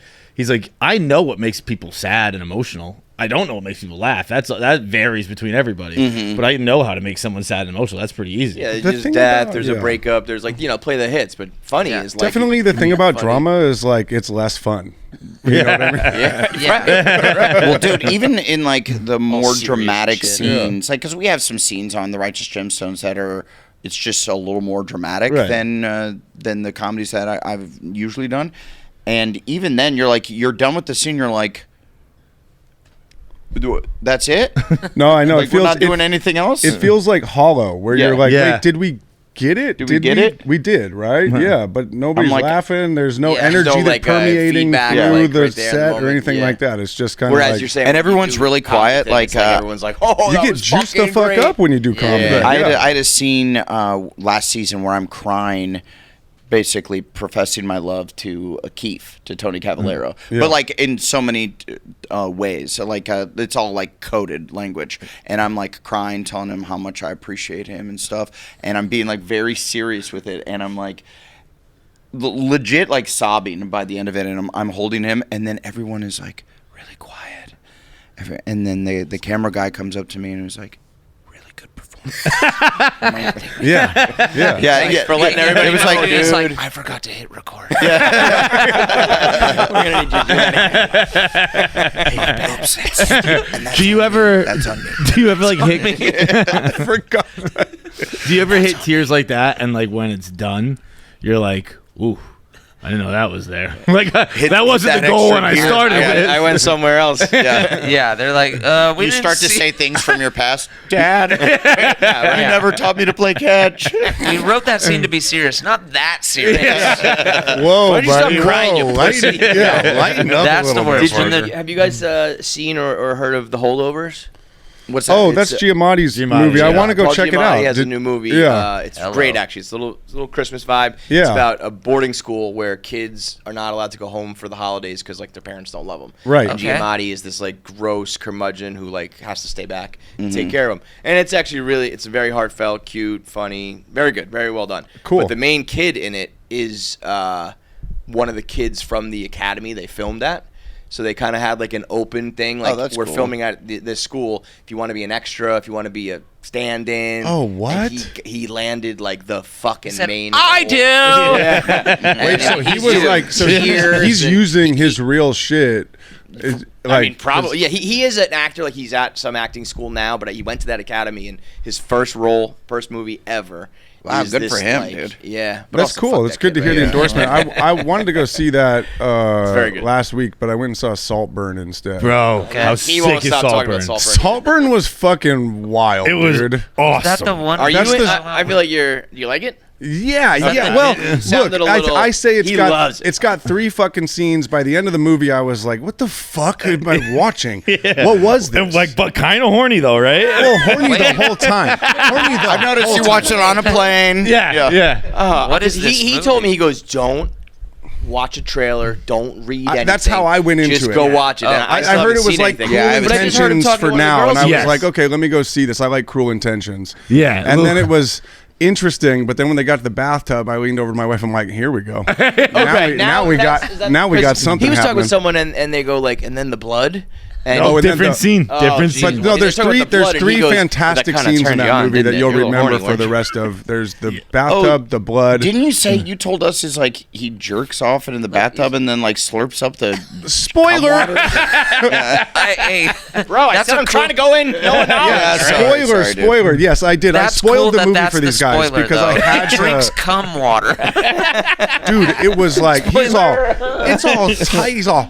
I know what makes people sad and emotional. I don't know what makes people laugh. That varies between everybody. But I know how to make someone sad and emotional. That's pretty easy. Yeah, The there's thing death. about- There's yeah. a breakup. There's like play the hits. But funny is like Definitely the thing about funny. drama is like it's less fun. You know what I mean? Yeah, Well, dude, even in like the more serious dramatic shit. scenes, like because we have some scenes on the Righteous Gemstones that are, it's just a little more dramatic Right. than the comedies that I've usually done, and even then, you're done with the scene, you're like, that's it. No, I know. Like it feels we're not doing anything else. It feels like hollow, where Yeah. you're like, Yeah. wait, did we get it? Did we get it? We did, right? Yeah, but nobody's I'm like- laughing. There's no Yeah, there's energy no, that's like, permeating feedback, through like, the right there in the set or moment. anything Yeah. like that. It's just kind of Whereas like you're saying, And when you everyone's do really comedy quiet, thing, like, it's everyone's like, oh, you that get was juiced the fucking fuck great. up when you do comedy. Yeah. I Yeah. had a scene last season where I'm crying, basically professing my love to Keith, to Tony Cavallero, Yeah. but like in so many ways. So like it's all like coded language, and I'm like crying, telling him how much I appreciate him and stuff, and I'm being like very serious with it, and I'm like legit like sobbing by the end of it, and I'm holding him, and then everyone is like really quiet, and then the camera guy comes up to me and was like, really good performance. Yeah, yeah. Yeah, for letting everybody it was know, like, dude. It's like, I forgot to hit record. We're gonna need you to do that. Do you ever? That's on me. Do you ever like hit? I forgot. Do you ever hit tears like that? And like when it's done, you're like, ooh. I didn't know that was there. Like that wasn't that the goal when I extra gear. started. I went somewhere else. Yeah. Yeah, they're like, we You didn't start to see- say things from your past. Dad, you never taught me to play catch. We wrote that scene to be serious, not that serious. Whoa, Why'd you stop buddy. crying, you Whoa, pussy? lighten up That's a the little worst bit. part. Have you guys seen or heard of The Holdovers? What's that? Oh, that's Giamatti's movie. I want to go Paul check it Giamatti out. has a Did- new movie. Yeah. It's Hello. great, actually. It's a little Christmas vibe. Yeah. It's about a boarding school where kids are not allowed to go home for the holidays because like their parents don't love them. Right. And Okay. Giamatti is this like gross curmudgeon who like has to stay back and take care of them. And it's actually it's very heartfelt, cute, funny, very good, very well done. Cool. But the main kid in it is one of the kids from the academy they filmed at. So they kind of had like an open thing, like that's we're cool. filming at this school. If you want to be an extra, if you want to be a stand-in. Oh, And what? he landed like the fucking Said, main. I role. do. Yeah. Wait, so he He's was doing like, so tears he's and- using his real shit. I mean, probably. Yeah, he is an actor. Like he's at some acting school now, but he went to that academy, and his first movie ever. Wow, is good this, for him, like, dude. Yeah, but That's also cool. fuck It's that good to kid, hear the right? endorsement. I wanted to go see that very good. last week, but I went and saw Saltburn instead. Bro, how He won't sick is stop talking about Saltburn? Saltburn. Saltburn was fucking wild, It was dude. awesome. That's the one. Are you? That's the- I feel like do you like it? Yeah, yeah. it Well, sounded look, a little- I say he loves it. it's got 3 fucking scenes. By the end of the movie, I was like, "What the fuck am I watching? What was this?" Like, but kind of horny though, right? well, horny the whole time. Horny the I've noticed whole you time. watch it on a plane. Yeah. What is 'cause this He movie? told me, he goes, don't watch a trailer, don't read anything. That's how I went into Just it. go watch it. Oh, And I still heard it haven't was seen like anything. Cruel Yeah, But I just heard him Intentions talking for to one of the now, girls. and I Yes. was like, okay, let me go see this. I like Cruel Intentions. Yeah. And then it was interesting, but then when they got to the bathtub, I leaned over to my wife. I'm like, "Here we go. Now we got something." He was talking with happening. someone, and they go like, and then the blood. And Oh, and then different the- scene. Different geez. But scene. no, When there's they're talking about the three blood, and he goes, fantastic "That kinda scenes in turned you that on, movie that didn't it? you'll You're a little remember horny, for the weren't you?" rest of. There's the bathtub, the blood. Didn't you say you told us is like he jerks off in the bathtub and then like slurps up the Spoiler. Hey, Bro, I That's said a I'm cool- trying to go in. No one knows. Yeah, Spoiler, sorry, dude. spoiler. Yes, I did. that's I spoiled cool the movie that's for the these guys spoiler, because though. I had He drinks to. cum water. Dude, it was like it's all tight. He's all.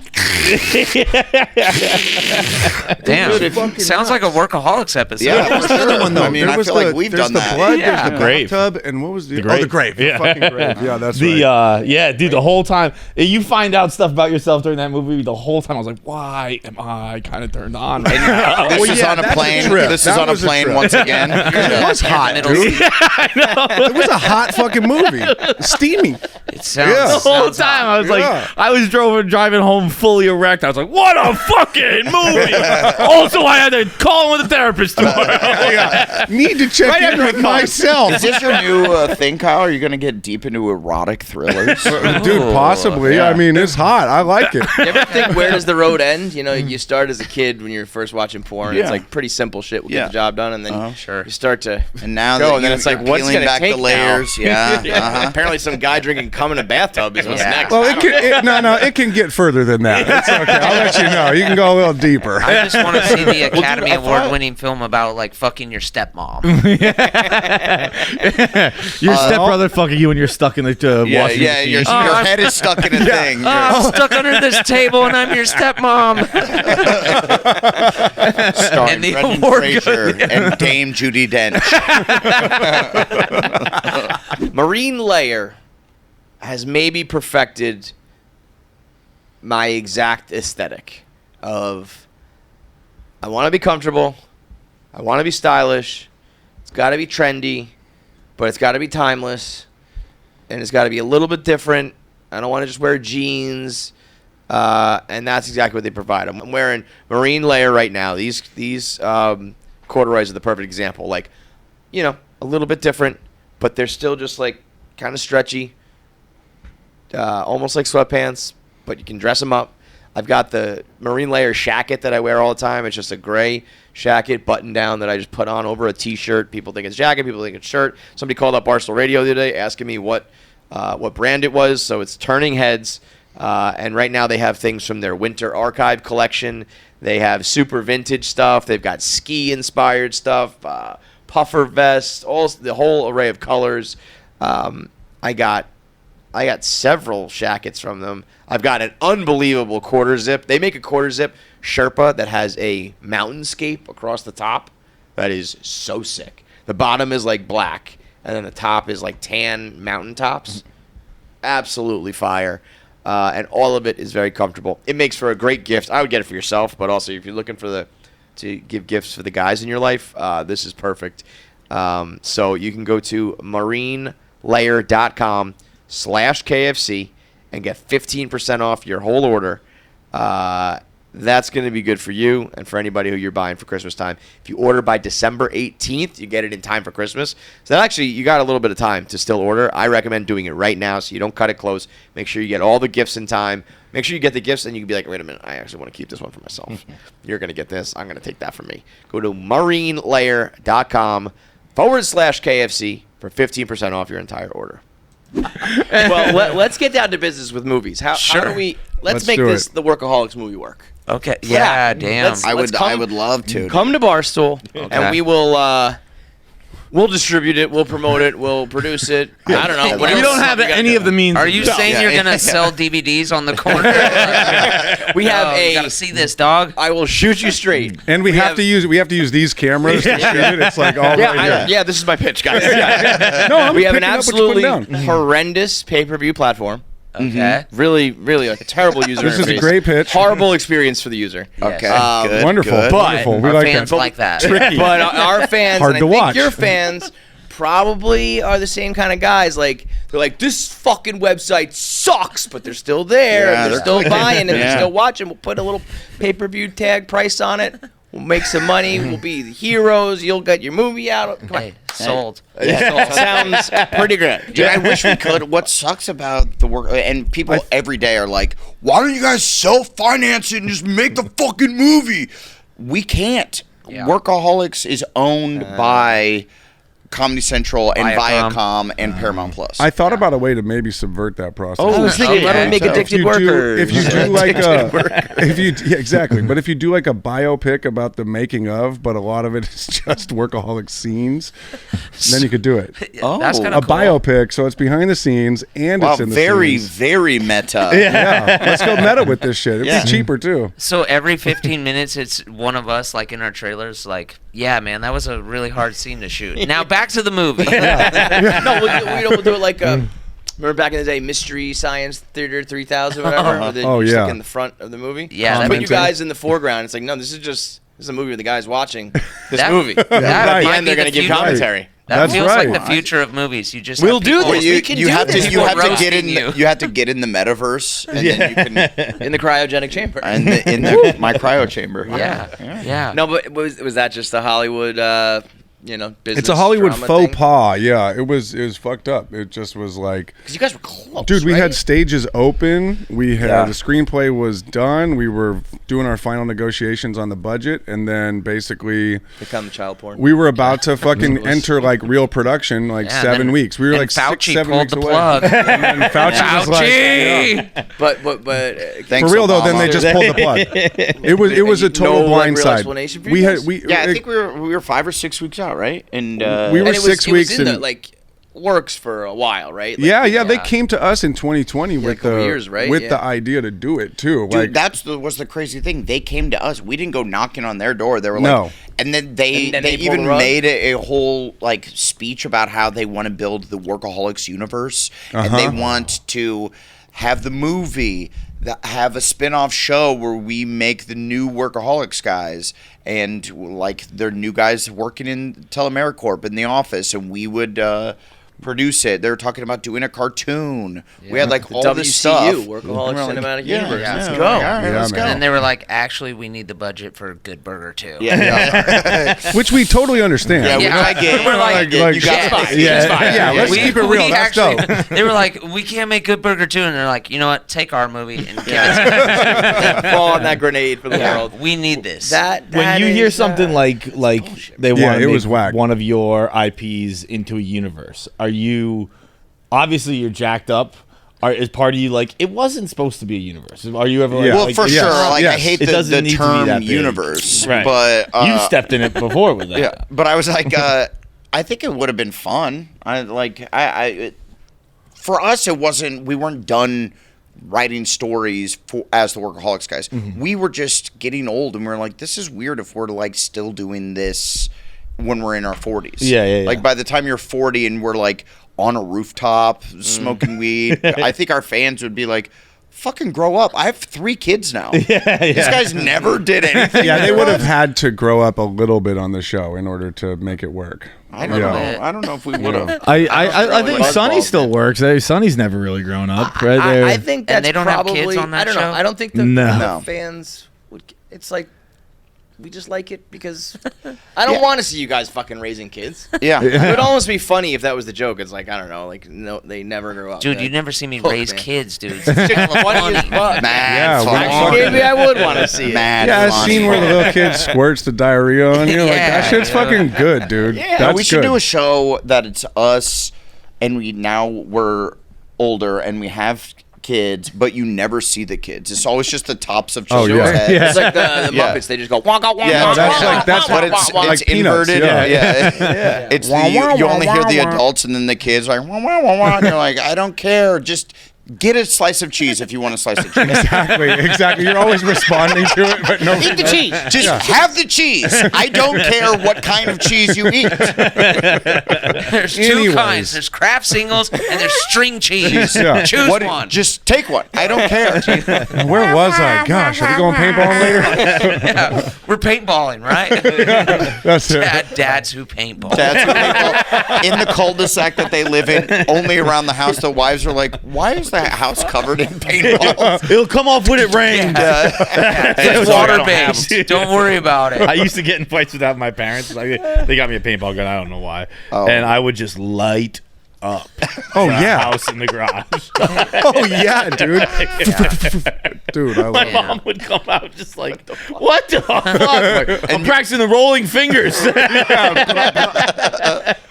Damn, Dude, fucking sounds like a Workaholics episode. Yeah. What was the other one though? I mean, There I was feel the, like we've there's done the that. blood, Yeah. there's the Grave. bathtub, and what was the grave. Oh, the grave. Yeah. The fucking grave. Yeah, that's The right. yeah, dude, the whole time you find out stuff about yourself during that movie. The whole time I was like, why am I kind of turned on? Right now? This Well, is yeah, on a that's a plane. trip. This is That on a was a plane trip. once again. It was hot, Middle dude. seat. It was a hot fucking movie. Steamy. It sounds. Yeah. The whole sounds time hot. I was Yeah. like, I was driving home fully erect. I was like, what a fucking movie! Also, I had to call in with a therapist tomorrow. Yeah. Need to check in with myself. Is this your new thing, Kyle? Are you going to get deep into erotic thrillers? Dude, possibly. Yeah. I mean, it's hot. I like it. You ever think, where does the road end? You know, you start as a kid when you're first watching porn. Yeah. It's like pretty simple shit will Yeah. get the job done, and then Sure. you start to And now go, that and then you- it's like, you're what's peeling gonna back take the layers? now? Yeah. Uh-huh. Apparently, some guy drinking cum in a bathtub is what's Yeah. next. Well, it can get further than that. It's okay. I'll let you know. You can go a little deeper. I just want to see the Academy I thought- Award-winning film about like fucking your stepmom. Your stepbrother fucking you, and you're stuck in the Yeah, washing yeah, machine. your head is stuck in a thing. I'm stuck under this table and I'm your stepmom. Starring And the Brendan award Fraser and Dame Judi Dench. Marine Layer has maybe perfected my exact aesthetic of I want to be comfortable, I want to be stylish, it's got to be trendy, but it's got to be timeless, and it's got to be a little bit different. I don't want to just wear jeans, and that's exactly what they provide. I'm wearing Marine Layer right now. These corduroys are the perfect example. Like, you know, a little bit different, but they're still just like kind of stretchy, almost like sweatpants, but you can dress them up. I've got the Marine Layer shacket that I wear all the time. It's just a gray shacket button down that I just put on over a t-shirt. People think it's jacket, people think it's shirt. Somebody called up Barstool Radio the other day asking me what brand it was. So it's turning heads. And right now they have things from their winter archive collection. They have super vintage stuff. They've got ski-inspired stuff, puffer vests, the whole array of colors. I got several shackets from them. I've got an unbelievable quarter zip. They make a quarter zip Sherpa that has a mountainscape across the top. That is so sick. The bottom is like black, and then the top is like tan mountaintops. Absolutely fire. And all of it is very comfortable. It makes for a great gift. I would get it for yourself, but also if you're looking to give gifts for the guys in your life, this is perfect. So you can go to marinelayer.com/KFC and get 15% off your whole order. That's going to be good for you and for anybody who you're buying for Christmas time. If you order by December 18th, you get it in time for Christmas. So that actually, you got a little bit of time to still order. I recommend doing it right now so you don't cut it close. Make sure you get all the gifts in time. Make sure you get the gifts and you can be like, wait a minute, I actually want to keep this one for myself. You're going to get this. I'm going to take that from me. Go to marinelayer.com/KFC for 15% off your entire order. Well, let's get down to business with movies. How do we? Let's make do this it. the Workaholics movie work. Okay. Yeah, damn. Let's I come- would love to. Come to Barstool, Okay. and we will. We'll distribute it. We'll promote it. We'll produce it. I don't know. What We else don't have we gotta any do? of the means. Are you No. saying you're gonna sell DVDs on the corner? We have You gotta see this, dog. I will shoot you straight. And we have to use these cameras to shoot it. It's like all right here. This is my pitch, guys. No, I'm We have an picking up what you're putting absolutely down. horrendous pay-per-view platform. Okay. Really, really a terrible user This is a interface. great pitch. Horrible experience for the user. Okay. Um, good, Wonderful, good. wonderful. We Our like fans that. like that. But our fans, Hard and to I think watch. your fans probably are the same kind of guys. Like, they're like, this fucking website sucks, but they're still there, Yeah, and they're they're still clicking. buying, and they're Yeah. still watching. We'll put a little pay-per-view tag price on it. We'll make some money. We'll be the heroes. You'll get your movie out. Come on. Hey, sold. Sounds pretty good. Dude, I wish we could. What sucks about the work, and people every day are like, why don't you guys self-finance it and just make the fucking movie? We can't. Yeah. Workaholics is owned by Comedy Central and Viacom and Paramount Plus. I thought about a way to maybe subvert that process. I was thinking, let them make addicted workers. If you do like exactly, but if you do like a biopic about the making of, but a lot of it is just workaholic scenes, then you could do it. That's kind A of cool. biopic, so it's behind the scenes and Wow, it's in the very, scenes. very meta. Yeah, let's go meta with this shit. It'd Yeah. be cheaper too. So every 15 minutes, it's one of us, like in our trailers, like, yeah, man, that was a really hard scene to shoot. Now back to the movie. No, we'll do it like remember back in the day, Mystery Science Theater 3000, whatever. Where Oh, you yeah. stick in the front of the movie. Yeah, Put that you guys in the foreground. It's like, no, this is a movie where the guy's watching this That- movie. that At the might end, be they're the going to give future. commentary. That That's feels right. like the future of movies. You just We'll have do people- this. We can you do have this. to you have to Roasting get in you. you have to get in the metaverse and then you can In the cryogenic chamber. in my cryo chamber. Yeah. No, but was that just a Hollywood, business It's a Hollywood drama faux thing? pas. Yeah, it was fucked up. It just was like, Because you guys were close, dude, we right? had stages open. We had the screenplay was done. We were doing our final negotiations on the budget, and then basically Become child porn. we were about to fucking enter like real production, like Yeah, 7 then- weeks. We were and like Fauci 6-7 pulled weeks the away. plug. And then Fauci was like, Fauci! yeah. But Thanks, For real though, then Obama. they just pulled the plug. It was a total No, like, real blindside. explanation for you We guys? had we Yeah, I think we were 5 or 6 weeks out, right? And We were and it was, 6 it was weeks in and- the, like works for a while, right? Like, yeah, they came to us in 2020 a with couple the years, right? with Yeah. the idea to do it too. dude, Like was the crazy thing. They came to us. We didn't go knocking on their door. They were No. like, and then they And then they pulled even the rug? made a whole like speech about how they want to build the Workaholics universe, and they want to have the movie. Have a spin-off show where we make the new Workaholics guys and like they're new guys working in Telemericorp in the office, and we would produce it. They were talking about doing a cartoon. We had like The all this stuff. WCU, Workaholics And we're like, Cinematic yeah, Universe. yeah, Let's we're go. like, all right, Yeah, let's man. go. And they were like, actually, we need the budget for Good Burger too. which we totally understand. Yeah, Yeah, I get. we're like, you got yeah, yeah, let's keep it real. That's dope. They were like, we can't make Good Burger 2. And they're like, you know what? Take our movie and give it. Fall on that grenade for the world. We need this. When you hear something like they Yeah, want it to was make whack. one of your IPs into a universe, are you obviously you're jacked up? Is part of you like it wasn't supposed to be a universe? Are you ever like, Yeah. Well, like, for yes, sure. Like I yes. hate It the doesn't need to be that term big. universe, Right. but you've stepped in it before with that? yeah. But I was like, I think it would have been fun. For us, it wasn't. We weren't done writing stories as the Workaholics guys. We were just getting old, and we were like, this is weird if we're like still doing this when we're in our 40s. Yeah. Like by the time you're 40 and we're like on a rooftop smoking weed, I think our fans would be like, fucking grow up. I have 3 kids now. These guys never did anything. Yeah, they for would have us. had to grow up a little bit on the show in order to make it work. I don't Yeah. know. I don't know if we would have. I think Buzzballs, Sonny still man. works. Sonny's never really grown up, right? I think that's And they don't have probably, kids on that I don't show? know. I don't think the No. fans would. It's like we just like it because I don't want to see you guys fucking raising kids. Yeah. It would almost be funny if that was the joke. It's like I don't know, like no, they never grow up. Dude, you never see me Hook, raise man. kids, dude. Funny as fuck. Mad Yeah, fun. well, Maybe I would want to see it. Mad Yeah, I've fun. seen where the little kid squirts the diarrhea on you. Like that Yeah, shit's yeah. fucking good, dude. Yeah, That's we should good. do a show that it's us, and we're older and we have kids, but you never see the kids. It's always just the tops of Oh, children's yeah. heads. Yeah. It's like the Yeah. Muppets. They just go wonka wonka. Yeah, wonka, that's wonka, like- that's wonka, but wonka, it's wonka. like Peanuts, inverted. yeah. It's you only hear the adults, and then the kids are like, wah, wah, wah, wah, and you're like, I don't care. Just get a slice of cheese if you want a slice of cheese. Exactly. You're always responding to it, but no. Eat the cheese. Just have the cheese. I don't care what kind of cheese you eat. There's 2 Anyways. kinds. There's Kraft singles and there's string cheese. Yeah. Choose What- one. Just take one. I don't care. Where was I? Gosh, are we going paintballing later? Yeah, we're paintballing, right? That's it. Dads who paintball. That's what people in the cul-de-sac that they live in, only around the house. The wives are like, "Why is that the house covered in paintballs. It'll come off when it rains. It's water-based. Don't worry about it. I used to get in fights without my parents. Like, they got me a paintball gun. I don't know why. And I would just light up. Oh, the yeah. house in the garage. Oh, yeah, dude. Dude, I love My it. mom would come out just like, what the fuck? Like, I'm practicing the rolling fingers.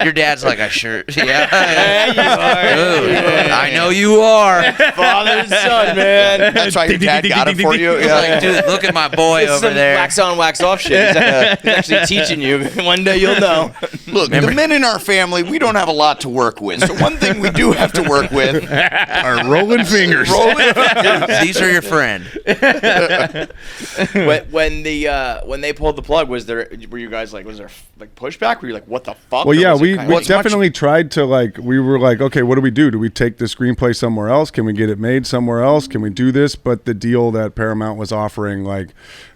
Your dad's like, I sure, yeah. Dude, I know you are. Father and son, man. That's why your dad got it for you. He's like, dude, look at my boy It's over some there. wax on, wax off shit. He's actually teaching you. One day you'll know. Look, the men in our family, we don't have a lot to work with. So one thing we do have to work with Our rolling fingers. These are your friend. when they pulled the plug, were you guys like, was there like pushback? Were you like, what the fuck? Well, Or yeah, was it we kind of- definitely tried to we were like, okay, what do we do? Do we take the screenplay somewhere else? Can we get it made somewhere else? Can we do this? But the deal that Paramount was offering,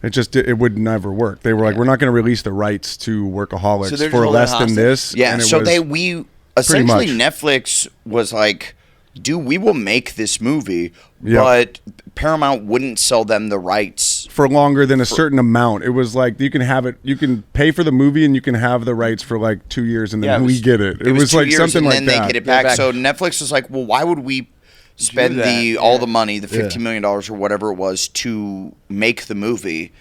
it would never work. They were like, we're not going to release the rights to So Workaholics they're for just less holding than hostage? this. Yeah, and it so was we essentially much. Netflix was like, dude, we will make this movie, Yeah. but Paramount wouldn't sell them the rights. for longer than a certain amount. It was like you can have it, you can pay for the movie and you can have the rights for like 2 years and then Yeah, it we was- get it. It was 2 like years, something and like then that. they get it back. back. So Netflix was like, well, why would we spend that, all the money, the $15 million or whatever it was, to make the movie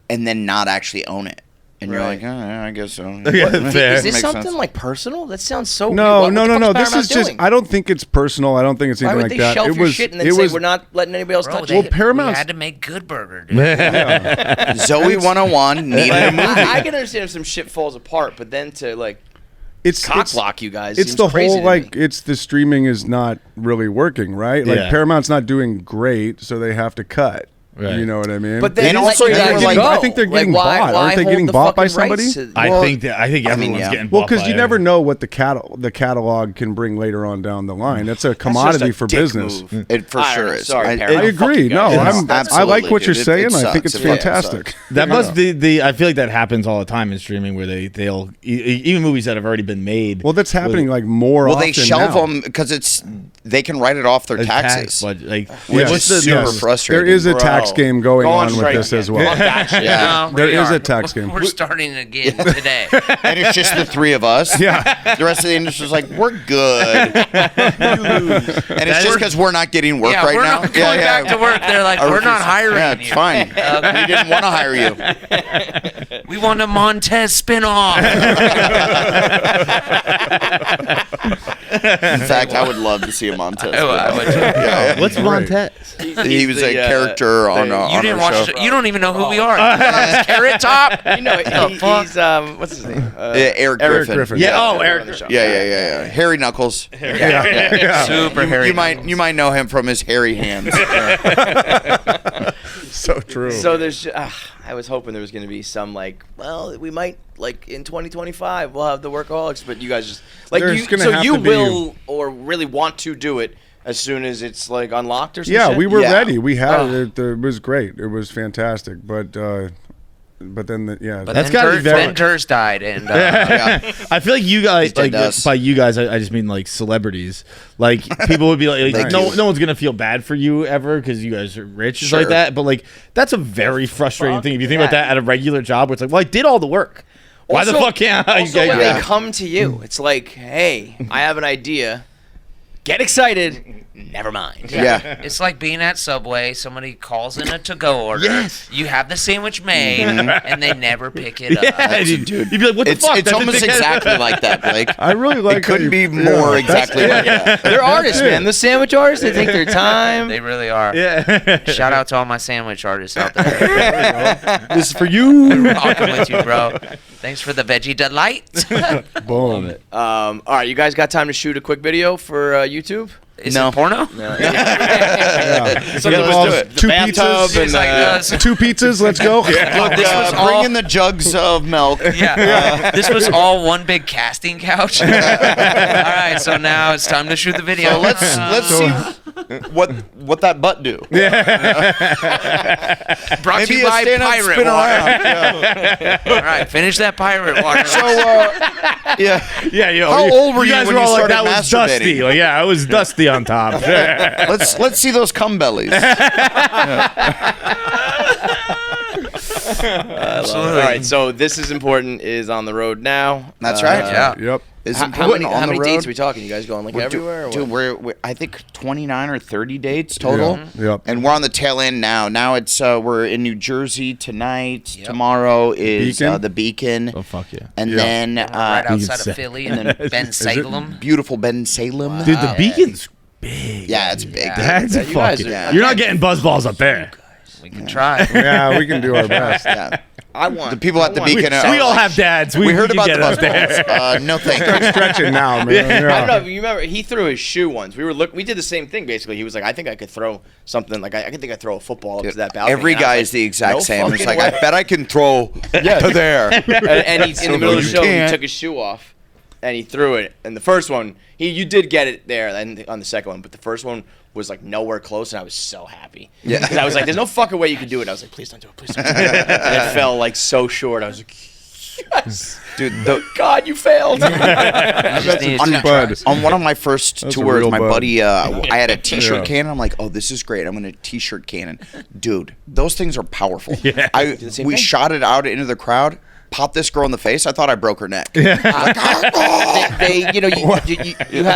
and then not actually own it? And you're Right. like, oh, yeah, I guess so. Yeah, fair. Is this Makes something sense. like personal? That sounds so No, weird. no. This Paramount is just. doing? I don't think it's personal. I don't think it's Why anything would like they that. shelf It your was. shit and then It say was. we're not letting anybody else Bro, touch they, it? Well, Paramount's- we had to make Good Burger, dude. Zoe 101 needed a movie. I can understand if some shit falls apart, but then to like It's cock block you guys. It's seems the crazy whole to like me. it's the streaming is not really working, right? Like Yeah. Paramount's not doing great, so they have to cut. Right. You know what I mean? But then And let also you they're guys like- go. I think they're getting why, bought. why Aren't they hold getting the bought by fucking rights somebody? to- I Well, think everyone's yeah. getting Well, bought because by you it. never know what the catalog can bring later on down the line. That's a That's just commodity a for dick business. move. It for I don't sure know. is. Sorry, I Paramount. Fuck agree. you No, guys. I like Absolutely, what you're dude. saying. It I think sucks. it's Yeah, it fantastic. sucks. That must the I feel like that happens all the time in streaming where they'll even movies that have already been made. Well, that's happening like more Well, often they shelve now. them because they can write it off their a taxes. but like Which what's is the super frustrating. There is a Bro. tax game going Go on on with strike this again. as well. Fuck that shit. Yeah. No, There we is are. a tax game. We're starting again today. And it's just the three of us. Yeah. The rest of the industry's like, we're good. And it's just because we're not getting work yeah, right we're now. not going back to work. They're like, we're not hiring Yeah, you. it's fine. We didn't want to hire you. We want a Montez spinoff. In fact, I would love to see a Montez. I would too. Yeah. what's Great. Montez? He was a character on You our didn't watch. show. You don't even know who we are. Carrot Top. You know, The fuck? he's what's his name? Eric Griffin. Yeah. Oh, Eric. Eric. Yeah. Harry Knuckles. Super hairy. You might know him from his hairy hands. So true. So there's, I was hoping there was going to be some like, well, we might like in 2025 we'll have the Workaholics, but you guys just like There's you, gonna so have you to be- will or really want to do it as soon as it's like unlocked or something. Yeah, we were Yeah. ready. We had it. It was great. It was fantastic. But then But That's then gotta be Turs, very- then Turs died, and Yeah. I feel like you guys, dead like to us. by you guys, I just mean like celebrities. Like people would be like Thank no you. one's gonna feel bad for you ever because you guys are rich and stuff Sure. like that. But like that's a very frustrating thing if you think about that at a regular job where it's like, well, I did all the work. Why the Also- fuck can't I Also, get when that? they come to you, it's like, hey, I have an idea. Get excited. Never mind. Yeah. it's like being at Subway. Somebody calls in a to-go order. Yes. You have the sandwich made, and they never pick it up. Yeah, dude. You'd be like, what the It's, fuck? it's That's a almost dickhead. exactly like that, Blake. I really like. It couldn't how be you- more yeah, exactly like that. They're artists, man. The sandwich artists, they take their time. They really are. Yeah. Shout out to all my sandwich artists out there. This is for you. Rocking with you, bro. Thanks for the veggie delight. Boom. All right, you guys got time to shoot a quick video for YouTube? Is No. it porno? Yeah. Something Yeah, involves let's do it. the Two bathtub pizzas. It's like, Two pizzas. Let's go. Look, This was bring all- in the jugs of milk. Yeah. This was all one big casting couch. All right, so now it's time to shoot the video. So let's see. what that butt do. Brought to Maybe you a by stand up, Pirate spin Water. around. Yeah. All right, finish that Pirate Water. So, yeah. Yeah, yo, How old were you guys when were you all like, started that was dusty. masturbating? Like, yeah, I was dusty on top. Let's see those cum bellies. All right, so this is important. Is on the road now. That's right. Yeah. Yep. Is How important many, on how the many road. dates are we talking? You guys going like everywhere? Or Dude, what? we're I think 29 or 30 dates total. Yep. And we're on the tail end now. Now it's we're in New Jersey tonight. Tomorrow is Beacon? the Beacon. Oh, fuck yeah. And Yeah. then right outside say- of Philly, and then Ben Salem. beautiful Ben Salem. Dude, the Beacon's big. Yeah, it's big. Yeah. That's You guys fucking. are- You're not getting buzzballs up there. We can try. Yeah, we can do our best. Yeah. I want The people at the Beacon are We all like, have dads. we heard can about the get up there. buzzballs. No thank you. Stretching now, man. I Yeah. don't know if you remember. He threw his shoe once. We did the same thing basically. He was like, I think I could throw something. Like I think I throw a football up to that balcony. Every And I was guy like, is the exact no same. It's fucking like, way. I bet I can throw to there. And he, in the middle of the you show, he can't. took his shoe off and he threw it. And the first one, you did get it there and on the second one, but the first one was like nowhere close, and I was so happy. Yeah. Because I was like, there's no fucking way you can do it. I was like, please don't do it, please don't do it. And it fell like so short. I was like, yes. Dude, God, you failed. Just need on, two bud. tries. on one of my first That's a tours, real my bud. buddy, I had a T-shirt Yeah. cannon. I'm like, oh, this is great. I'm gonna T-shirt cannon, dude. Those things are powerful. Yeah. the same We thing. shot it out into the crowd. Popped this girl in the face. I thought I broke her neck. you had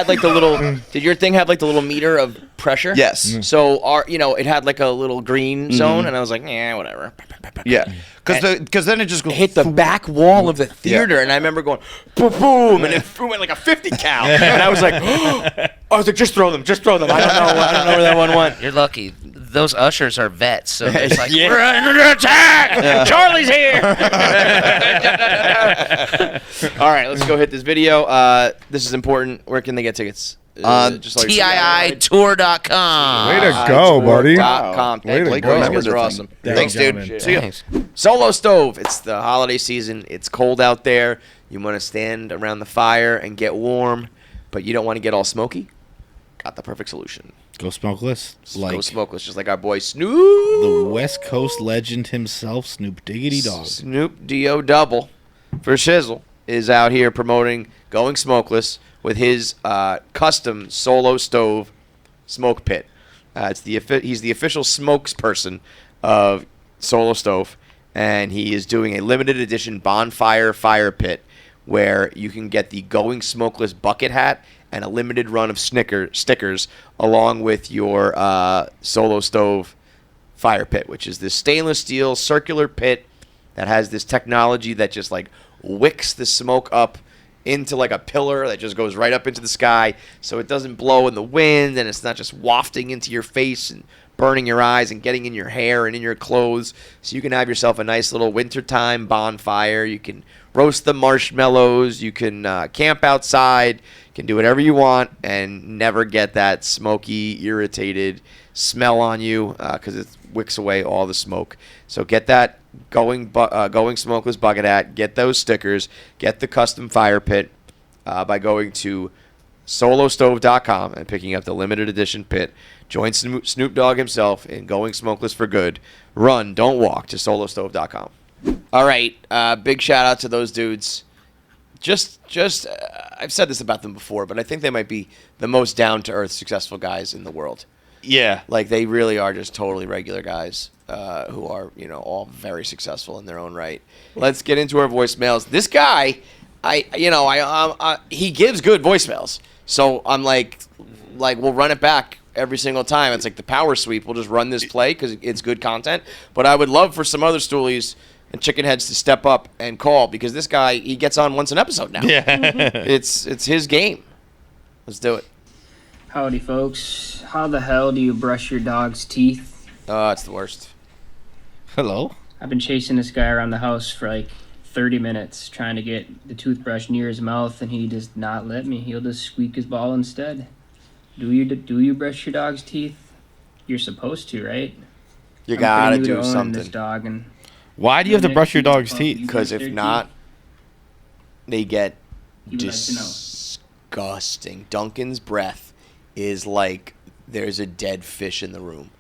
like the little. Did your thing have like the little meter of pressure? Yes. So it had like a little green zone, and I was like, yeah, whatever. Yeah, because then it just goes. Hit the back wall of the theater, and I remember going boom, boom, and it went like a 50 cal, and I was like, just throw them. I don't know where that one went. You're lucky. Those ushers are vets, so it's like, Yeah. we're under attack! Charlie's here! All right, let's go hit this video. This is important. Where can they get tickets? Just like TIItour.com. Way to go, buddy. .com. Way to Thank go. you. You guys are awesome. Thanks, dude. gentlemen. See ya. Thanks. Solo stove. It's the holiday season. It's cold out there. You want to stand around the fire and get warm, but you don't want to get all smoky. Got the perfect solution. Go smokeless. Go smokeless, just like our boy Snoop. the West Coast legend himself, Snoop Diggity Dog. Snoop D.O. Double for Shizzle is out here promoting going smokeless with his custom solo stove smoke pit. He's the official spokesperson of Solo Stove, and he is doing a limited edition bonfire fire pit where you can get the Going Smokeless bucket hat and a limited run of stickers along with your Solo Stove fire pit, which is this stainless steel circular pit that has this technology that just like wicks the smoke up into like a pillar that just goes right up into the sky, so it doesn't blow in the wind and it's not just wafting into your face and burning your eyes and getting in your hair and in your clothes. So you can have yourself a nice little wintertime bonfire. You can roast the marshmallows. You can camp outside. You can do whatever you want and never get that smoky, irritated smell on you because it wicks away all the smoke. So get that going smokeless bucket hat. Get those stickers. Get the custom fire pit by going to solostove.com and picking up the limited edition pit. Join Snoop Dogg himself in going smokeless for good. Run, don't walk to solostove.com. All right, big shout out to those dudes. I've said this about them before, but I think they might be the most down-to-earth successful guys in the world. Yeah. Like, they really are just totally regular guys who are, all very successful in their own right. Let's get into our voicemails. This guy, he gives good voicemails. So I'm like, we'll run it back every single time. It's like the power sweep. We'll just run this play because it's good content. But I would love for some other stoolies and chicken heads to step up and call because this guy, he gets on once an episode now. Yeah. It's his game. Let's do it. Howdy, folks. How the hell do you brush your dog's teeth? It's the worst. Hello. I've been chasing this guy around the house for like 30 minutes trying to get the toothbrush near his mouth, and he does not let me. He'll just squeak his ball instead. Do you brush your dog's teeth? You're supposed to, right? You I'm gotta pretty new to do owning This something. dog, and Why do you have to brush your dog's teeth? Because if not, they get You would like to know. disgusting. Duncan's breath is like there's a dead fish in the room.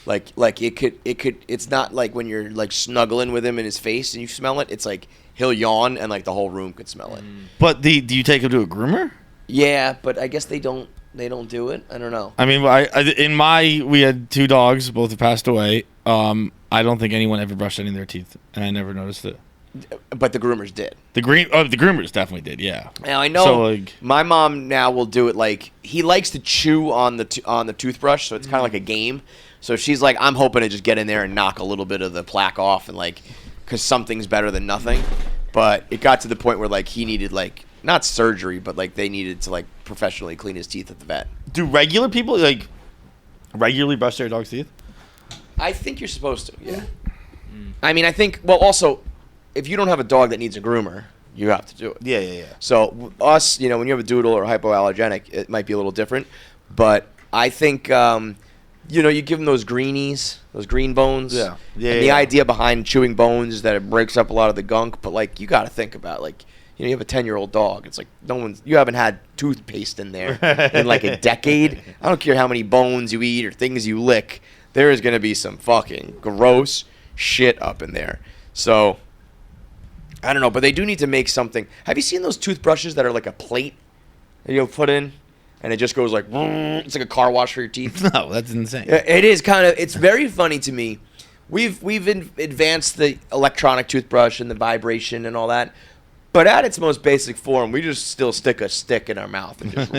Like it could. It's not like when you're like snuggling with him in his face and you smell it. It's like he'll yawn and like the whole room could smell it. But do you take him to a groomer? Yeah, but I guess they don't do it. I don't know. I mean, we had 2 dogs, both have passed away. I don't think anyone ever brushed any of their teeth, and I never noticed it. But the groomers did. The groomers definitely did, yeah. Now I know. So, like, my mom now will do it like he likes to chew on the toothbrush, so it's kind of like a game. So she's like, I'm hoping to just get in there and knock a little bit of the plaque off, and like, because something's better than nothing. But it got to the point where like he needed like not surgery, but like they needed to like professionally clean his teeth at the vet. do regular people like regularly brush their dog's teeth? I think you're supposed to. Yeah. I mean, I think. Well, also, if you don't have a dog that needs a groomer, you have to do it. Yeah. So us, when you have a doodle or hypoallergenic, it might be a little different. But I think, you give them those greenies, those green bones. Yeah. And the idea behind chewing bones is that it breaks up a lot of the gunk. But like, you got to think about like, you have a 10-year-old dog. It's like you haven't had toothpaste in there in like a decade. I don't care how many bones you eat or things you lick. There is going to be some fucking gross shit up in there. So, I don't know, but they do need to make something. Have you seen those toothbrushes that are like a plate that you'll put in? And it just goes like, it's like a car wash for your teeth. No, that's insane. It is kind of, it's very funny to me. We've advanced the electronic toothbrush and the vibration and all that. But at its most basic form, we just still stick a stick in our mouth and just,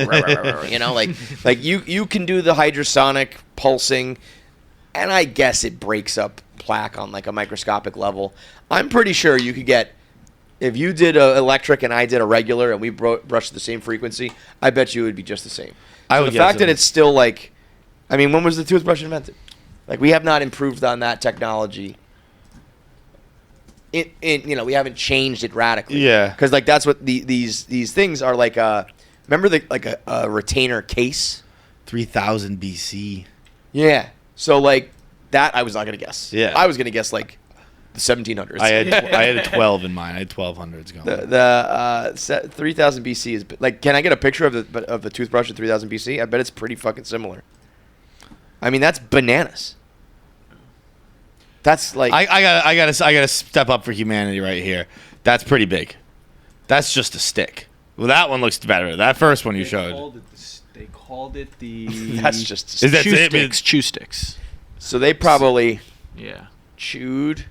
like you can do the hydrosonic pulsing, and I guess it breaks up plaque on like a microscopic level. I'm pretty sure you could get, if you did a electric and I did a regular and we brushed the same frequency, I bet you it would be just the same. So the fact that it's still like, I mean, when was the toothbrush invented? Like, we have not improved on that technology. We haven't changed it radically. Yeah. Because like that's what these things are like. Remember a retainer case? 3000 BC. Yeah. So like that, I was not gonna guess. Yeah. I was gonna guess like the 1700s. I had a 12 in mine. I had 1200s going. The 3000 BC is like. Can I get a picture of the toothbrush in 3000 BC? I bet it's pretty fucking similar. I mean, that's bananas. That's like I gotta step up for humanity right here. That's pretty big. That's just a stick. Well, that one looks better. That first one you showed. They called it the. That's just Is that chew it? sticks. Chew sticks. So they probably Yeah. chewed.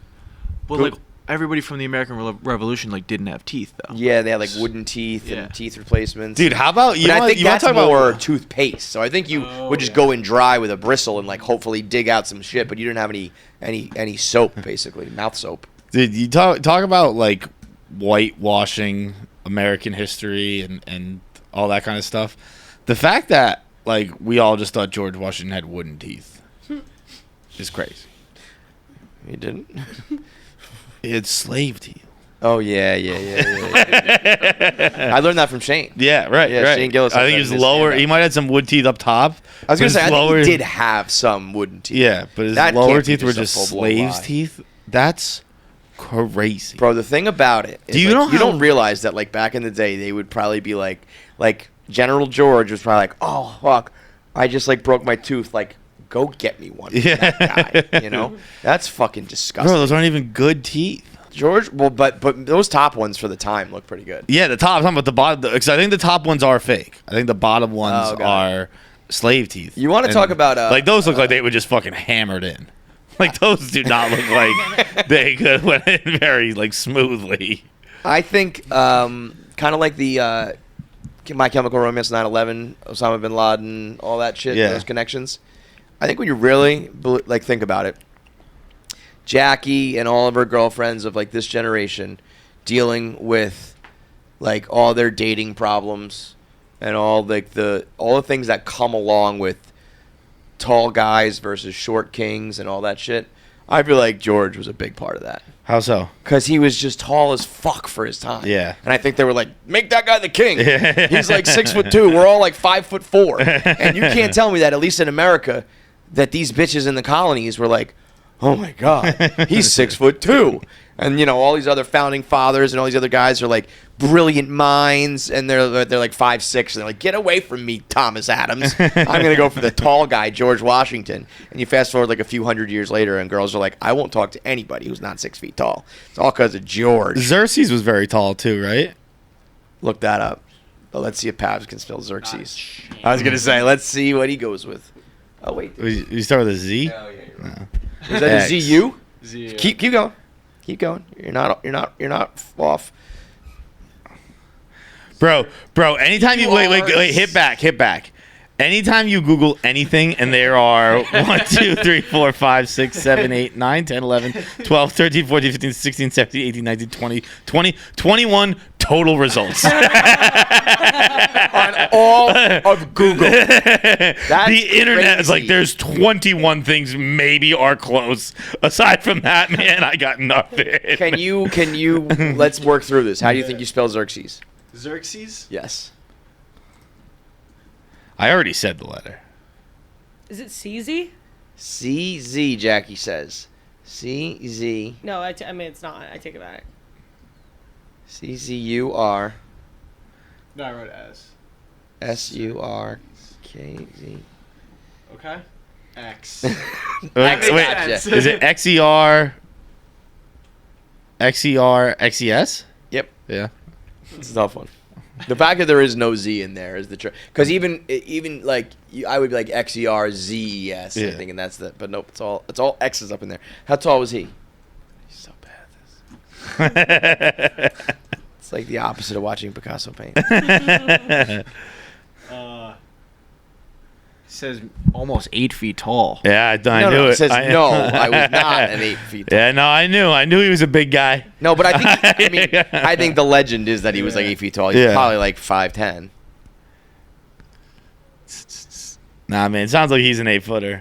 Well, like everybody from the American Revolution didn't have teeth though. Yeah, they had like wooden teeth Yeah. and teeth replacements. Dude, how about you? But I think you wanna that's talk more about toothpaste. So I think you would just go in dry with a bristle and like hopefully dig out some shit, but you didn't have any soap, basically, mouth soap. Dude, you talk about like whitewashing American history and all that kind of stuff. The fact that like we all just thought George Washington had wooden teeth is crazy. You didn't? He had slave teeth. Oh yeah. I learned that from Shane. Yeah, right. Yeah, right. Shane Gillis. I think he was lower. He might have some wood teeth up top. I was gonna but say his I think lower- he did have some wooden teeth. Yeah, but his That lower can't be teeth were just a just full-blown slaves' lie. teeth. That's crazy. Bro, the thing about it is Do you like, know you how- don't realize that like back in the day they would probably be like General George was probably like, oh fuck, I just like broke my tooth, like go get me one. Yeah. That guy, that's fucking disgusting. Bro, those aren't even good teeth. George, well, but those top ones for the time look pretty good. Yeah, the top, but the bottom, because I think the top ones are fake. I think the bottom ones Oh, got are slave teeth. You wanna And, talk about, like those look like they were just fucking hammered in. Like those do not look like they could went in very like smoothly. I think kind of like the My Chemical Romance, 9/11, Osama bin Laden, all that shit, Yeah. those connections. I think when you really like think about it, Jackie and all of her girlfriends of like this generation dealing with like all their dating problems and all like all the things that come along with tall guys versus short kings and all that shit. I feel like George was a big part of that. How so? Because he was just tall as fuck for his time. Yeah. And I think they were like, make that guy the king. He's like 6'2". We're all like 5'4". And you can't tell me that, at least in America, that these bitches in the colonies were like, oh my God, he's 6'2". And, you know, all these other founding fathers and all these other guys are like brilliant minds, and they're like 5'6", and they're like, get away from me, Thomas Adams. I'm going to go for the tall guy, George Washington. And you fast forward like a few hundred years later, and girls are like, I won't talk to anybody who's not 6 feet tall. It's all because of George. Xerxes was very tall too, right? Look that up. But let's see if Pabs can spell Xerxes. I was going to say, let's see what he goes with. Oh, wait. You start with a Z? Oh, yeah, you're right. Is that a ZU? Z. Keep going. Keep going. You're not off. Bro, anytime you wait, hit back. Anytime you Google anything and there are 1, 2, 3, 4, 5, 6, 7, 8, 9, 10, 11, 12, 13, 14, 15, 16, 17, 18, 19, 20, 21 total results. On all of Google. The internet is like, crazy. there's 21 things maybe are close. Aside from that, man, I got nothing. Can you let's work through this. How do you think you spell Xerxes? Xerxes? Yes. I already said the letter. Is it CZ? CZ, Jackie says. CZ. No, I mean it's not. I take it back. CZUR. No, I wrote S. SURKZ. Okay. X. Gotcha. Is it XER? XES? Yep. Yeah. It's a tough one. The fact that there is no Z in there is the trick. Because even like I would be like XERZES, Yeah. I think, and that's the. But nope, it's all X's up in there. How tall was he? He's so bad at this. It's like the opposite of watching Picasso paint. Says almost 8 feet tall. Yeah, I No, knew it it. says no. I was not an 8 feet tall. Yeah, no, I knew he was a big guy. No, but I think the legend is that he was like 8 feet tall. He's Yeah. probably like 5'10". Nah, man, it sounds like he's an 8-footer.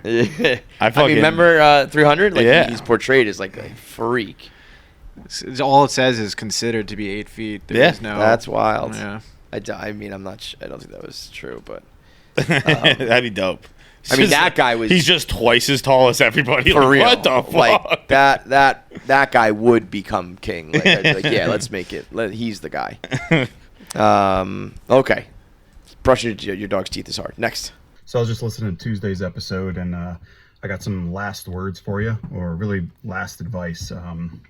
I mean, remember 300? Like Yeah. he's portrayed as like a freak. All it says is considered to be 8 feet. There's no. That's wild. Yeah. I mean, I'm not. I don't think that was true, but That'd be dope. I mean, that guy was. He's just twice as tall as everybody. for Like, real. What the fuck? Like that guy would become king. Like, I'd be like, yeah, let's make it. He's the guy. Okay. Brushing your dog's teeth is hard. Next. So I was just listening to Tuesday's episode, and I got some last words for you, or really last advice from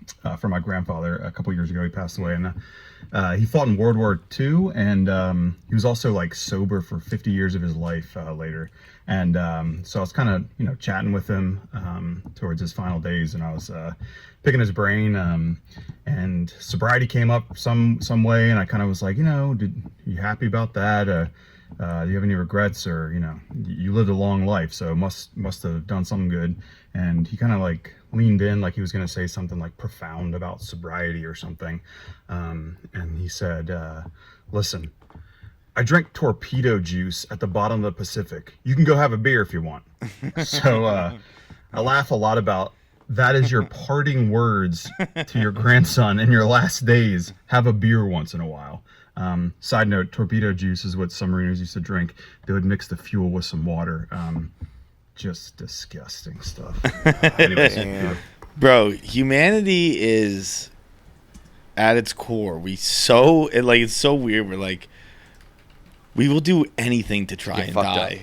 my grandfather. A couple years ago, he passed away, and he fought in World War II, and he was also like sober for 50 years of his life later. And so I was kind of chatting with him towards his final days, and I was picking his brain, and sobriety came up some way, and I kind of was like, you happy about that? Do you have any regrets, or you lived a long life, so must have done something good. And he kind of like leaned in, like he was going to say something like profound about sobriety or something, and he said, listen, I drank torpedo juice at the bottom of the Pacific. You can go have a beer if you want. So I laugh a lot about that. Is your parting words to your grandson in your last days. Have a beer once in a while. Side note, torpedo juice is what submariners used to drink. They would mix the fuel with some water. Just disgusting stuff. Anyways, yeah. Bro, humanity is at its core. It's so weird. We're like, we will do anything to try and die.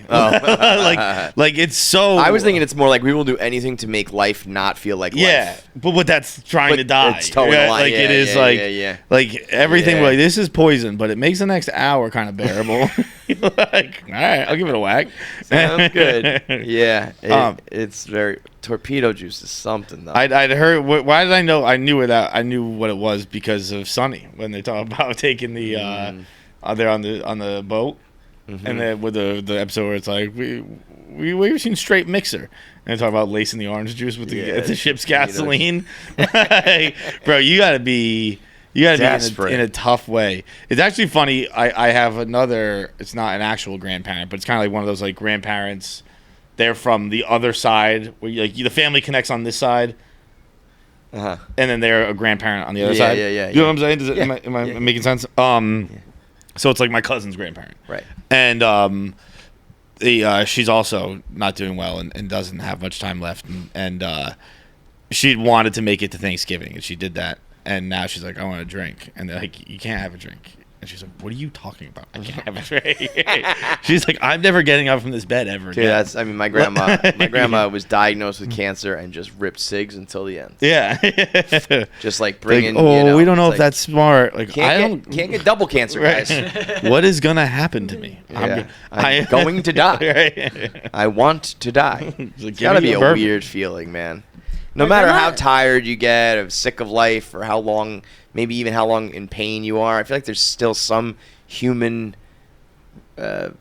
like it's so. I was thinking it's more like we will do anything to make life not feel like life. but that's trying to die. It's totally right? lying. Like Yeah, it is yeah, like yeah. like everything. Yeah. We're like, this is poison, but it makes the next hour kind of bearable. Like, all right, I'll give it a whack. Sounds good. Yeah, it's very torpedo juice is something though. I'd heard. Why did I know? I knew what it was because of Sonny when they talk about taking the. They're on the boat, and then with the episode where it's like we've seen straight mixer, and they talk about lacing the orange juice with the ship's gasoline. Like, bro, you gotta be in a tough way. It's actually funny. I have another. It's not an actual grandparent, but it's kind of like one of those like grandparents. They're from the other side where the family connects on this side. And then they're a grandparent on the other side. Yeah. You know what I'm saying? Am I making sense? So it's like my cousin's grandparent. Right. And she's also not doing well and doesn't have much time left. And she wanted to make it to Thanksgiving, and she did that. And now she's like, I want a drink. And they're like, you can't have a drink. And she's like, what are you talking about? I can't have a drink. She's like, I'm never getting up from this bed ever Dude, again. my grandma was diagnosed with cancer and just ripped cigs until the end. Yeah. Just like bringing. Like, we don't know if that's smart. Like, can't get double cancer, guys. What is gonna happen to me? Yeah. I'm going to die. I want to die. It's gotta be a weird feeling, man. No matter how tired you get, or sick of life, or how long, maybe even how long in pain you are, I feel like there's still some human,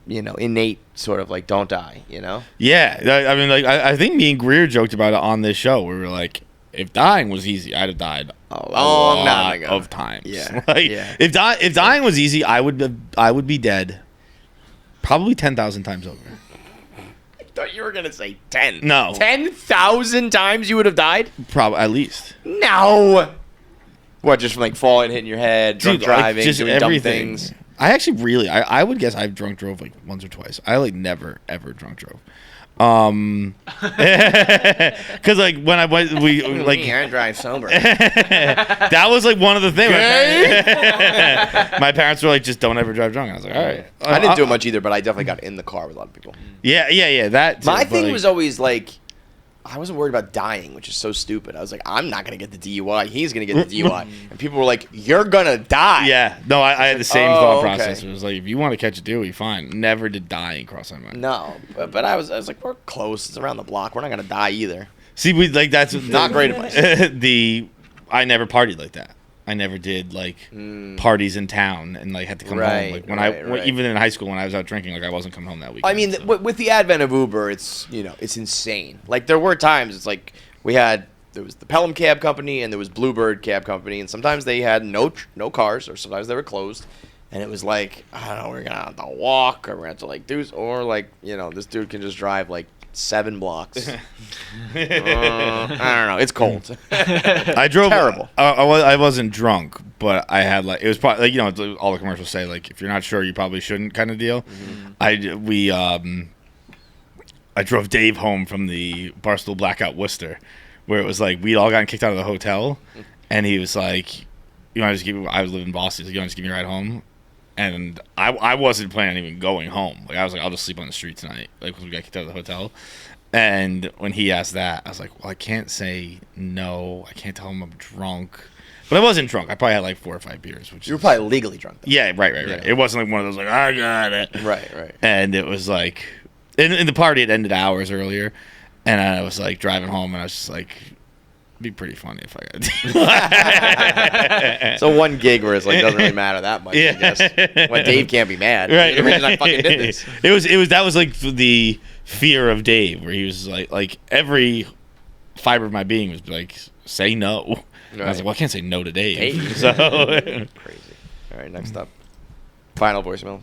innate sort of like don't die, you know? Yeah, I mean, like I think me and Greer joked about it on this show. We were like, if dying was easy, I'd have died a lot of times. Yeah, If dying was easy, I would be dead probably 10,000 times over. I thought you were gonna say 10. No. 10,000 times you would have died? Probably at least. No. What, just from like falling, hitting your head, drunk driving, just doing everything. dumb things? I actually really, I would guess I've drunk drove like once or twice. I like never ever drunk drove. Because like when I went, I drive sober. That was like one of the things. My parents were like, just don't ever drive drunk. I was like, all right. I didn't do it much either, but I definitely got in the car with a lot of people. Yeah. That too, my thing was always like, I wasn't worried about dying, which is so stupid. I was like, I'm not gonna get the DUI. He's gonna get the DUI, and people were like, you're gonna die. Yeah, no, I had the same thought process. It was like, if you want to catch a DUI, fine. Never did dying cross my mind. No, but I was like, we're close. It's around the block. We're not gonna die either. See, that's not great advice. I never partied like that. I never did like parties in town and like had to come home. Like when even in high school when I was out drinking, like I wasn't coming home that weekend. I mean, with the advent of Uber, it's it's insane. Like there were times it's like there was the Pelham Cab Company and there was Bluebird Cab Company, and sometimes they had no cars, or sometimes they were closed, and it was like, I don't know, we're gonna have to walk, or we're gonna have to like do, or like this dude can just drive like 7 blocks. I don't know. It's cold. I drove terrible. I wasn't drunk, but I had like it was probably like all the commercials say like if you're not sure you probably shouldn't kind of deal. Mm-hmm. I drove Dave home from the Barstool Blackout Worcester, where it was like we'd all gotten kicked out of the hotel, and he was like, I was living in Boston. He's like, you want to just give me a ride home? And I wasn't planning on even going home. Like I was like, I'll just sleep on the street tonight. Like when we got kicked out of the hotel. And when he asked that, I was like, well, I can't say no. I can't tell him I'm drunk. But I wasn't drunk. I probably had like 4 or 5 beers. You were probably legally drunk, though. Yeah, right. Yeah. It wasn't like one of those like, I got it. Right. And it was like, in the party, it ended hours earlier. And I was like driving home, and I was just like, it'd be pretty funny if I got. So one gig where it's like doesn't really matter that much. Yeah. I guess. When Dave can't be mad. Right. The reason I fucking did this. That was like the fear of Dave, where he was like every fiber of my being was like, say no. Right. I was like, well, I can't say no to Dave. So crazy. All right, next up, final voicemail.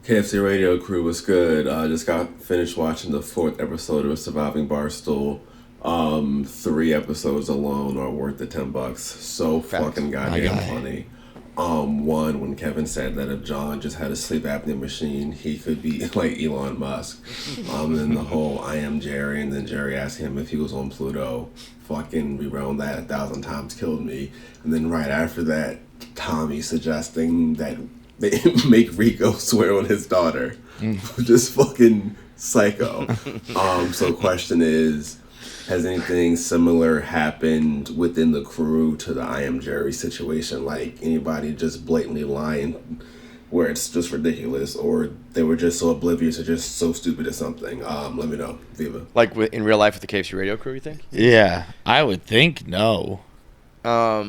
KFC Radio crew was good. Just got finished watching the 4th episode of Surviving Barstool. 3 episodes alone are worth the $10. So fucking goddamn funny. One, when Kevin said that if John just had a sleep apnea machine, he could be like Elon Musk. And then the whole I am Jerry, and then Jerry asked him if he was on Pluto. Fucking rewound that 1,000 times, killed me. And then right after that, Tommy suggesting that they make Rico swear on his daughter. Just fucking psycho. So question is, has anything similar happened within the crew to the I Am Jerry situation? Like anybody just blatantly lying where it's just ridiculous, or they were just so oblivious or just so stupid at something? Let me know. Viva. Like in real life with the KFC Radio crew, you think? Yeah, I would think no. I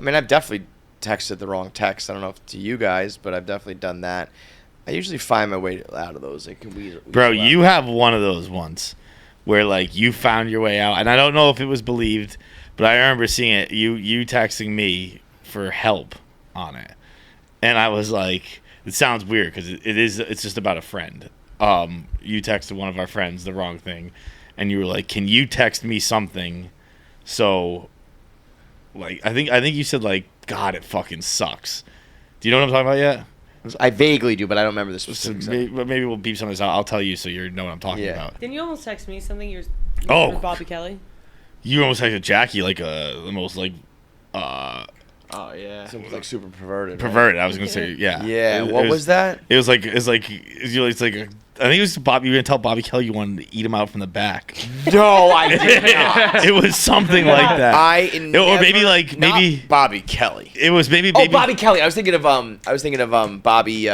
mean, I've definitely texted the wrong text. I don't know if to you guys, but I've definitely done that. I usually find my way out of those. Like, bro, you have one of those ones where like you found your way out, and I don't know if it was believed, but I remember seeing it. You texting me for help on it, and I was like, it sounds weird because it's just about a friend. You texted one of our friends the wrong thing, and you were like, can you text me something? So, like, I think you said like, God, it fucking sucks. Do you know what I'm talking about yet? I vaguely do, but I don't remember the specifics. Maybe we'll beep some of this out. I'll tell you so you know what I'm talking about. Didn't you almost text me something? You Oh. were Bobby Kelly? You almost texted Jackie like the most like Oh yeah. Something like super perverted. perverted. I was gonna say yeah. Yeah. What was that? It was like I think it was Bobby. You were gonna tell Bobby Kelly you wanted to eat him out from the back. No, I did not. It was something like that. Or maybe not Bobby Kelly. It was maybe. Oh, Bobby Kelly. I was thinking of Bobby,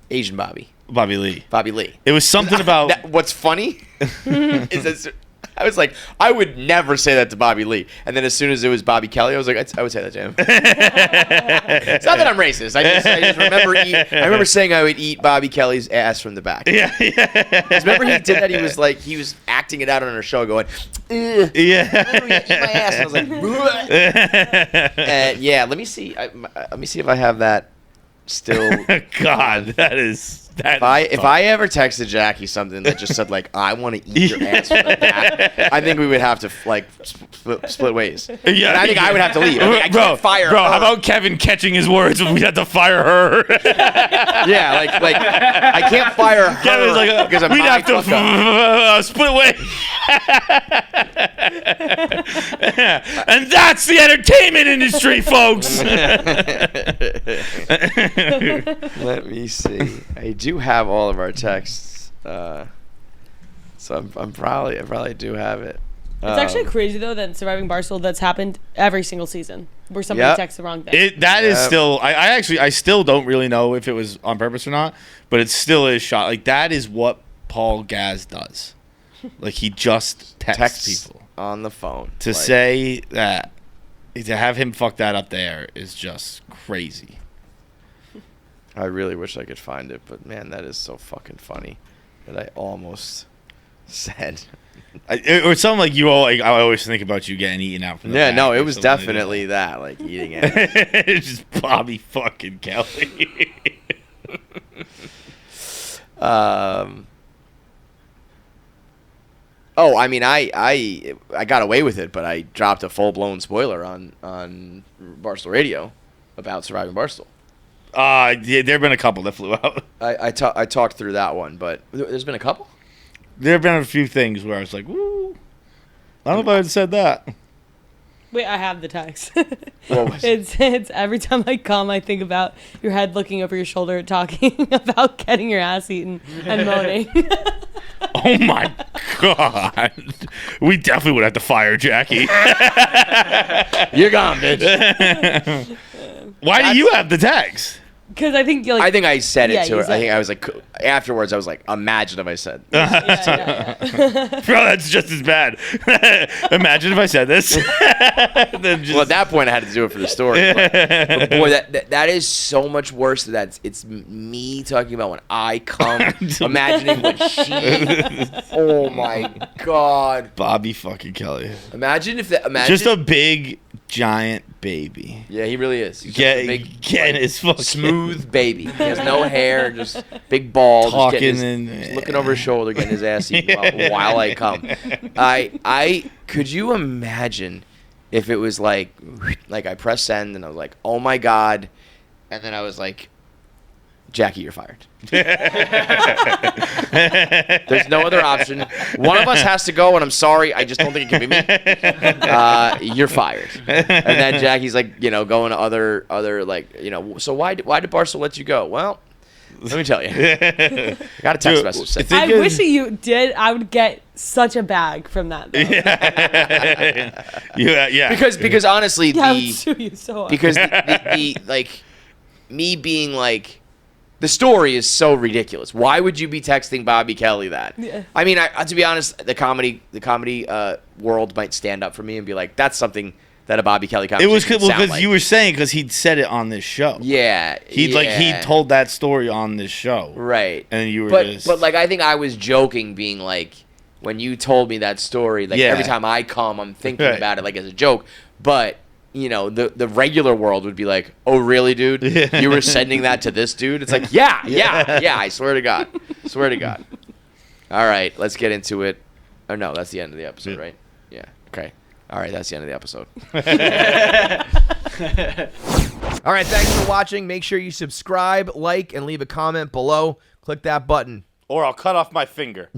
Asian Bobby. Bobby Lee. Bobby Lee. It was something about. What's funny is that I was like, I would never say that to Bobby Lee. And then as soon as it was Bobby Kelly, I was like, I would say that to him. It's not that I'm racist. I just remember saying I would eat Bobby Kelly's ass from the back. Yeah. Remember he did that? He was acting it out on our show, going, yeah. Eat my ass. And I was like, yeah. Let me see. Let me see if I have that still. God, that is. If I ever texted Jackie something that just said like I want to eat your ass from the back, I think we would have to like split ways. Yeah, and I think I would have to leave. I can't fire her. How about Kevin catching his words when we had to fire her? Yeah, like I can't fire her. Kevin's like, because we'd have to split ways. And that's the entertainment industry, folks. Let me see. I do have all of our texts, so I probably do have it. It's actually crazy though that Surviving Barstool that's happened every single season where somebody texts the wrong thing. That is still. I still don't really know if it was on purpose or not, but it still is shot. Like that is what Paul Gaz does. Like he just texts people on the phone to say that to have him fuck that up there is just crazy. I really wish I could find it, but man, that is so fucking funny that I almost said. Or something like you all. Like, I always think about you getting eaten out from the back. No, it was definitely that, like eating it. It's just Bobby fucking Kelly. Oh, I mean, I got away with it, but I dropped a full blown spoiler on Barstool Radio about Surviving Barstool. Yeah, there have been a couple that flew out. I talked through that one, but there's been a couple? There have been a few things where I was like, woo. I don't know if I had said that. Wait, I have the text. It's every time I come, I think about your head looking over your shoulder talking about getting your ass eaten and moaning. Oh my God. We definitely would have to fire Jackie. You're gone, bitch. Why do you have the tags? Because I think I think I said it to her. I think I was like, afterwards, I was like, imagine if I said. Yeah. Bro, that's just as bad. Imagine if I said this. Well, at that point, I had to do it for the story. But boy, that is so much worse. It's me talking about when I come, imagining what she. Oh my God, Bobby fucking Kelly. Imagine if that. Just a big giant baby. Yeah, he really is. He's getting his fucking smooth baby. He has no hair, just big balls, talking just looking over his shoulder, getting his ass eaten while I come. I could you imagine if it was like I pressed send and I was like, oh my God, and then I was like, Jackie, you're fired. There's no other option. One of us has to go, and I'm sorry. I just don't think it can be me. You're fired. And then Jackie's like, going to other so why did Barstool let you go? Well, let me tell you. I got a text message saying. I wish that you did. I would get such a bag from that, though. Yeah. Because honestly, I would sue you so hard. Because the me being like, the story is so ridiculous. Why would you be texting Bobby Kelly that? Yeah. I mean, to be honest, the comedy world might stand up for me and be like, that's something that a Bobby Kelly conversation It was because like. You were saying because he'd said it on this show. Yeah, he told that story on this show, right? And you were but like I think I was joking, being like, when you told me that story, like every time I come, I'm thinking about it like as a joke, but. The regular world would be like, oh, really, dude? You were sending that to this dude? It's like, yeah, I swear to God. All right, let's get into it. Oh, no, that's the end of the episode, right? Yeah, okay. All right, that's the end of the episode. All right, thanks for watching. Make sure you subscribe, like, and leave a comment below. Click that button. Or I'll cut off my finger.